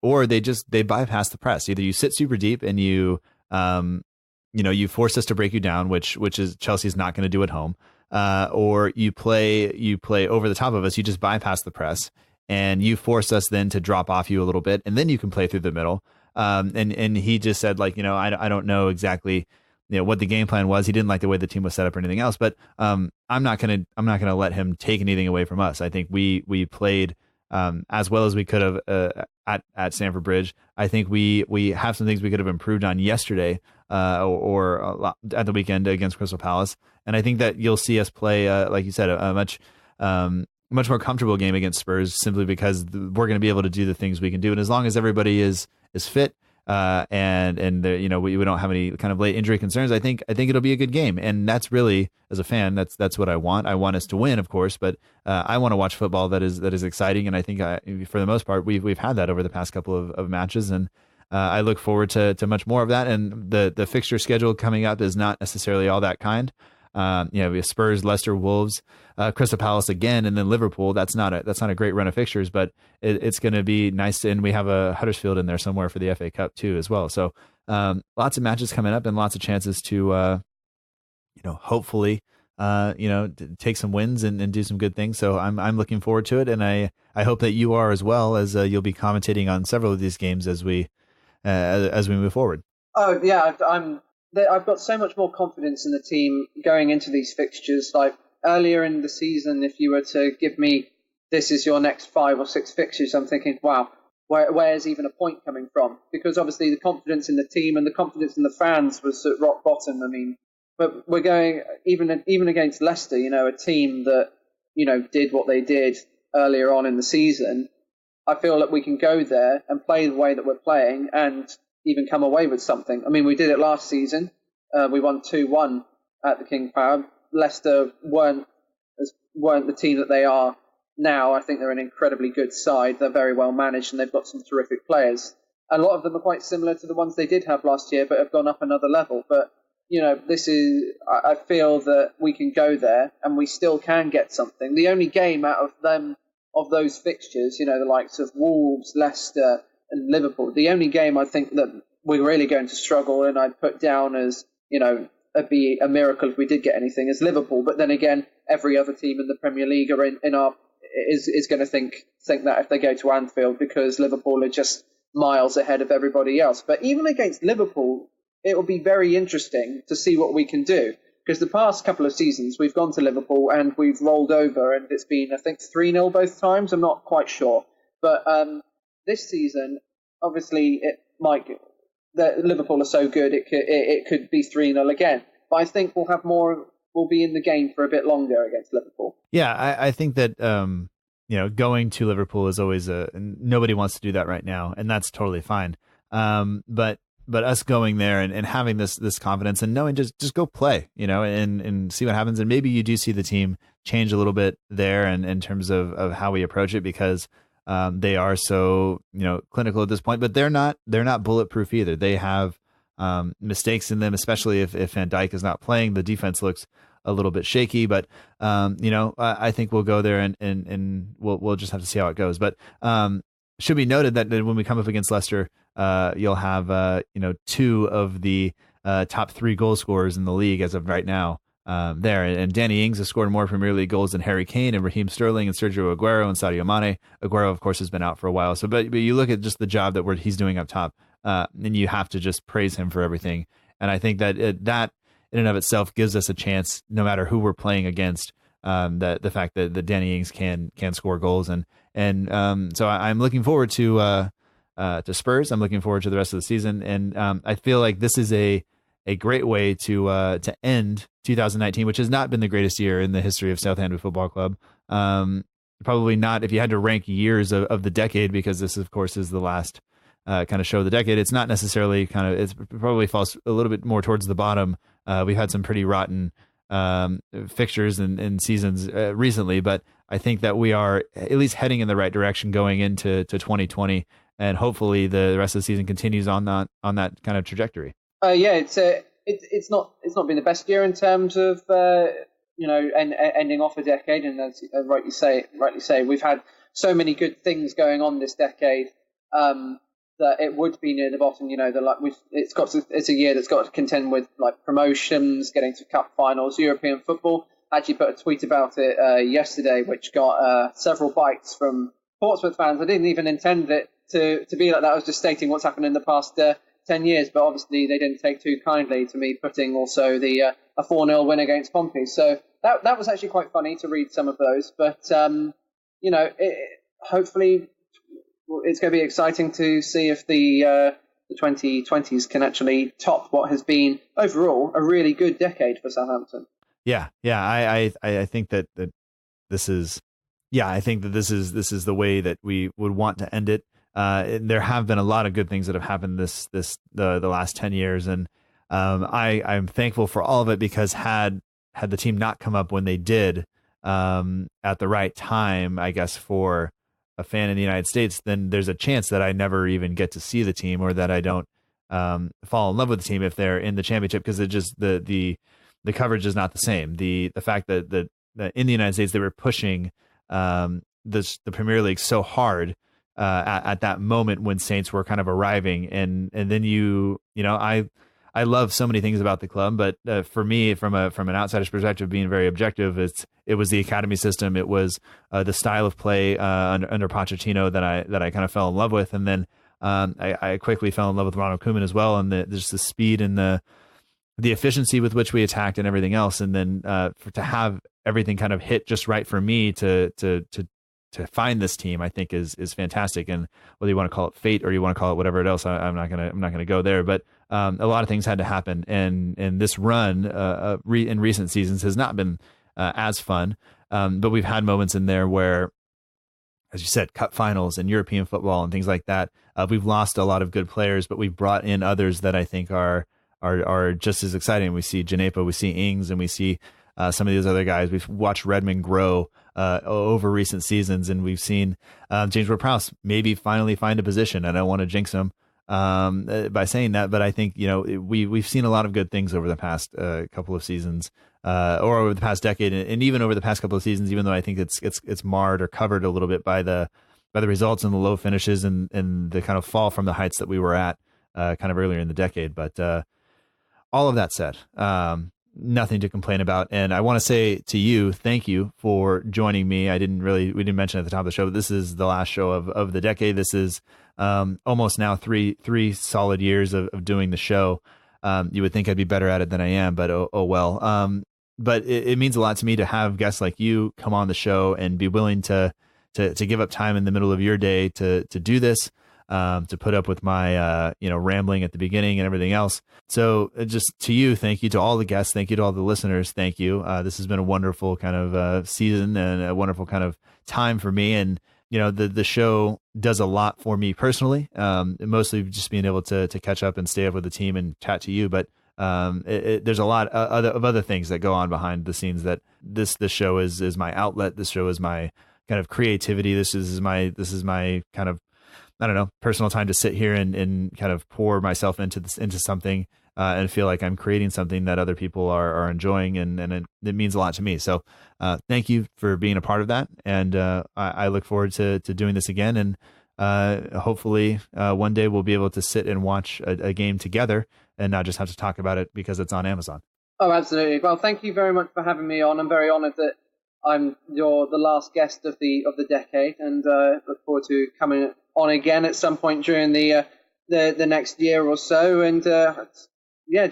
[SPEAKER 6] Or they bypass the press. Either you sit super deep and you force us to break you down, which is Chelsea's not going to do at home. Or you play over the top of us. You just bypass the press and you force us then to drop off you a little bit, and then you can play through the middle. And he just said, I don't know exactly what the game plan was. He didn't like the way the team was set up or anything else, but I'm not gonna let him take anything away from us. I think we played as well as we could have at Stamford Bridge. I think we have some things we could have improved on yesterday or at the weekend against Crystal Palace, and I think that you'll see us play, like you said, a much more comfortable game against Spurs, simply because we're going to be able to do the things we can do, and as long as everybody is fit. And we don't have any kind of late injury concerns, I think it'll be a good game. And that's really, as a fan, that's what I want. I want us to win, of course, but I want to watch football that is exciting. And I think for the most part, we've had that over the past couple of matches, and I look forward to much more of that. And the fixture schedule coming up is not necessarily all that kind. We have Spurs, Leicester, Wolves, Crystal Palace again, and then Liverpool. That's not a great run of fixtures, but it's going to be nice. And we have a Huddersfield in there somewhere for the FA Cup too, as well. So lots of matches coming up and lots of chances to, hopefully, take some wins and do some good things. So I'm looking forward to it, and I hope that you are as well, as you'll be commentating on several of these games as we move forward.
[SPEAKER 7] Oh yeah, I've got so much more confidence in the team going into these fixtures. Like earlier in the season, if you were to give me, this is your next 5 or 6 fixtures, I'm thinking, wow, where's even a point coming from? Because obviously the confidence in the team and the confidence in the fans was at rock bottom. I mean, but we're going even against Leicester, a team that did what they did earlier on in the season. I feel that we can go there and play the way that we're playing and even come away with something. I mean, we did it last season. We won 2-1 at the King Power. Leicester weren't the team that they are now. I think they're an incredibly good side. They're very well managed, and they've got some terrific players. A lot of them are quite similar to the ones they did have last year, but have gone up another level. But I feel that we can go there and we still can get something. The only game out of those fixtures, the likes of Wolves, Leicester, and Liverpool, the only game I think that we're really going to struggle, and I'd put down as it'd be a miracle if we did get anything, is Liverpool. But then again, every other team in the Premier League are is going to think that if they go to Anfield, because Liverpool are just miles ahead of everybody else. But even against Liverpool, it will be very interesting to see what we can do, because the past couple of seasons we've gone to Liverpool and we've rolled over, and it's been, I think, 3-0 both times. I'm not quite sure, but this season, obviously, Liverpool are so good, it could be 3-0 again. But I think we'll be in the game for a bit longer against Liverpool.
[SPEAKER 6] Yeah, I think that going to Liverpool is always nobody wants to do that right now, and that's totally fine. But but us going there and having this confidence and knowing just go play, and see what happens. And maybe you do see the team change a little bit there, and in terms of how we approach it, because they are so clinical at this point. But they're not bulletproof either. They have mistakes in them, especially if Van Dijk is not playing. The defense looks a little bit shaky, but I think we'll go there and we'll just have to see how it goes. But should be noted that when we come up against Leicester, you'll have two of the top 3 goal scorers in the league as of right now there. And Danny Ings has scored more Premier League goals than Harry Kane and Raheem Sterling and Sergio Aguero and Sadio Mane. Aguero, of course, has been out for a while. So, but you look at just the job that he's doing up top, and you have to just praise him for everything. And I think that that in and of itself gives us a chance, no matter who we're playing against. That the fact that Danny Ings can score goals, and so I'm looking forward to Spurs. I'm looking forward to the rest of the season, and I feel like this is a great way to end 2019, which has not been the greatest year in the history of Southampton Football Club. Probably not if you had to rank years of the decade, because this, of course, is the last kind of show of the decade. It's not necessarily it probably falls a little bit more towards the bottom. We've had some pretty rotten fixtures and seasons recently, but I think that we are at least heading in the right direction going into 2020, and hopefully the rest of the season continues on that kind of trajectory.
[SPEAKER 7] It's not been the best year in terms of ending off a decade, and as rightly say, we've had so many good things going on this decade that it would be near the bottom. It's a year that's got to contend with like promotions, getting to cup finals, European football. I actually put a tweet about it yesterday, which got several bites from Portsmouth fans. I didn't even intend it to be like that. I was just stating what's happened in the past 10 years, but obviously they didn't take too kindly to me putting also a 4-0 win against Pompey. So that was actually quite funny to read some of those. But hopefully it's going to be exciting to see if the 2020s can actually top what has been overall a really good decade for Southampton.
[SPEAKER 6] Yeah. I think that this is. Yeah, I think that this is the way that we would want to end it. There have been a lot of good things that have happened the last 10 years, and I'm thankful for all of it, because had the team not come up when they did at the right time, I guess, for a fan in the United States, then there's a chance that I never even get to see the team, or that I don't fall in love with the team if they're in the championship, because it just the coverage is not the same. The fact that in the United States they were pushing the Premier League so hard at that moment when Saints were kind of arriving, and then I love so many things about the club, but for me, from an outsider's perspective, being very objective, it was the academy system, it was the style of play under Pochettino that I kind of fell in love with, and then I quickly fell in love with Ronald Koeman as well, and just the speed and the efficiency with which we attacked and everything else, and then to have everything kind of hit just right for me to find this team, I think is fantastic. And whether you want to call it fate or you want to call it whatever else, I'm not gonna go there. But a lot of things had to happen, and this run in recent seasons has not been as fun. But we've had moments in there where, as you said, cup finals and European football and things like that. We've lost a lot of good players, but we've brought in others that I think are just as exciting. We see Djenepo, we see Ings, and we see some of these other guys. We've watched Redmond grow over recent seasons, and we've seen James Ward-Prowse maybe finally find a position. I don't want to jinx him by saying that, but I think we've seen a lot of good things over the past couple of seasons, or over the past decade, and even over the past couple of seasons. Even though I think it's marred or covered a little bit by the results and the low finishes and the kind of fall from the heights that we were at kind of earlier in the decade. But all of that said, nothing to complain about. And I want to say to you, thank you for joining me. We didn't mention at the top of the show, but this is the last show of the decade. This is almost now three solid years of doing the show. You would think I'd be better at it than I am, but oh well. But it means a lot to me to have guests like you come on the show and be willing to give up time in the middle of your day to do this. To put up with my rambling at the beginning and everything else. So just to you, thank you. To all the guests, thank you. To all the listeners, thank you. This has been a wonderful kind of season and a wonderful kind of time for me. And the show does a lot for me personally, mostly just being able to catch up and stay up with the team and chat to you. But there's a lot of other things that go on behind the scenes that this show is my outlet. This show is my kind of creativity. This is my kind of, I don't know, personal time to sit here and kind of pour myself into something and feel like I'm creating something that other people are enjoying, and it means a lot to me. So thank you for being a part of that, and I look forward to doing this again, and hopefully one day we'll be able to sit and watch a game together and not just have to talk about it because it's on Amazon.
[SPEAKER 7] Oh, absolutely. Well, thank you very much for having me on. I'm very honored that I'm the last guest of the decade, and look forward to coming on again at some point during the next year or so. And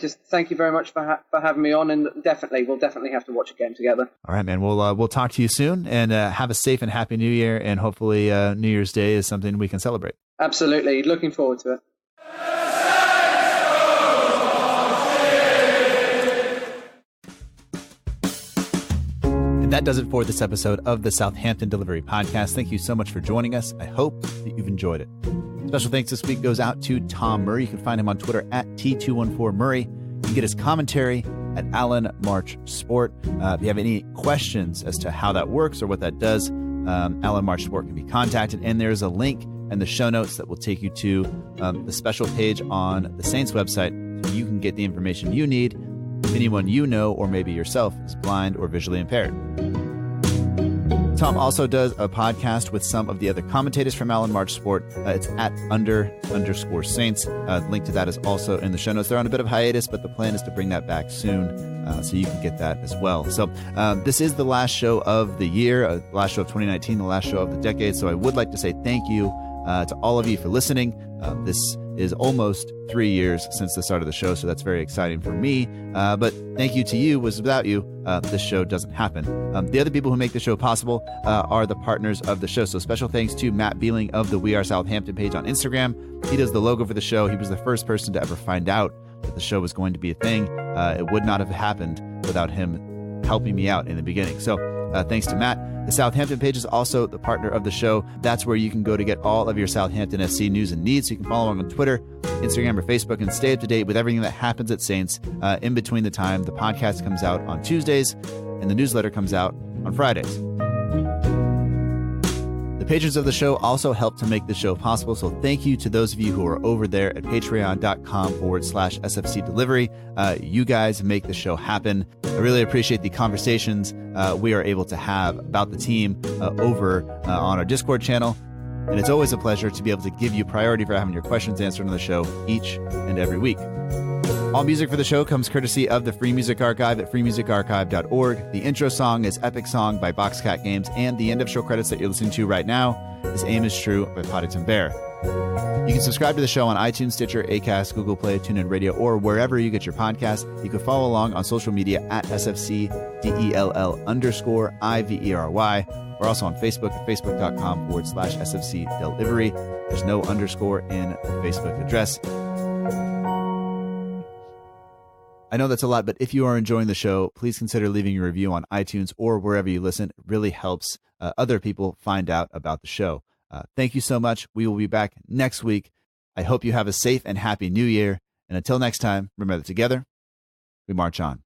[SPEAKER 7] just thank you very much for having me on, and we'll definitely have to watch a game together.
[SPEAKER 6] All right, man. We'll talk to you soon, and have a safe and happy New Year, and hopefully New Year's Day is something we can celebrate.
[SPEAKER 7] Absolutely, looking forward to it.
[SPEAKER 6] And that does it for this episode of the Southampton Delivery Podcast. Thank you so much for joining us. I hope that you've enjoyed it. Special thanks this week goes out to Tom Murray. You can find him on Twitter at T214Murray. You can get his commentary at Alan March Sport. If you have any questions as to how that works or what that does, Alan March Sport can be contacted. And there's a link in the show notes that will take you to the special page on the Saints website, so you can get the information you need if anyone you know or maybe yourself is blind or visually impaired. Tom also does a podcast with some of the other commentators from Alan March Sport. It's at _Saints. Link to that is also in the show notes. They're on a bit of hiatus, but the plan is to bring that back soon, so you can get that as well. So this is the last show of the year, the last show of 2019, the last show of the decade. So I would like to say thank you to all of you for listening. This is almost 3 years since the start of the show, so that's very exciting for me. But thank you to you, was without you, this show doesn't happen. The other people who make the show possible are the partners of the show. So special thanks to Matt Beeling of the We Are Southampton page on Instagram. He does the logo for the show. He was the first person to ever find out that the show was going to be a thing. It would not have happened without him helping me out in the beginning. So thanks to Matt. The Southampton page is also the partner of the show. That's where you can go to get all of your Southampton SC news and needs. So you can follow along on Twitter, Instagram, or Facebook and stay up to date with everything that happens at Saints in between the time the podcast comes out on Tuesdays and the newsletter comes out on Fridays. The patrons of the show also help to make the show possible, so thank you to those of you who are over there at patreon.com/SFC Delivery. You guys make the show happen. I really appreciate the conversations we are able to have about the team over on our Discord channel. And it's always a pleasure to be able to give you priority for having your questions answered on the show each and every week. All music for the show comes courtesy of the Free Music Archive at freemusicarchive.org. The intro song is Epic Song by Boxcat Games, and the end of show credits that you're listening to right now is Aim is True by Poddington Bear. You can subscribe to the show on iTunes, Stitcher, Acast, Google Play, TuneIn Radio, or wherever you get your podcasts. You can follow along on social media at SFCDELL_IVERY. We're also on Facebook at facebook.com/SFC Delivery. There's no underscore in the Facebook address. I know that's a lot, but if you are enjoying the show, please consider leaving a review on iTunes or wherever you listen. It really helps other people find out about the show. Thank you so much. We will be back next week. I hope you have a safe and happy New Year. And until next time, remember that together, we march on.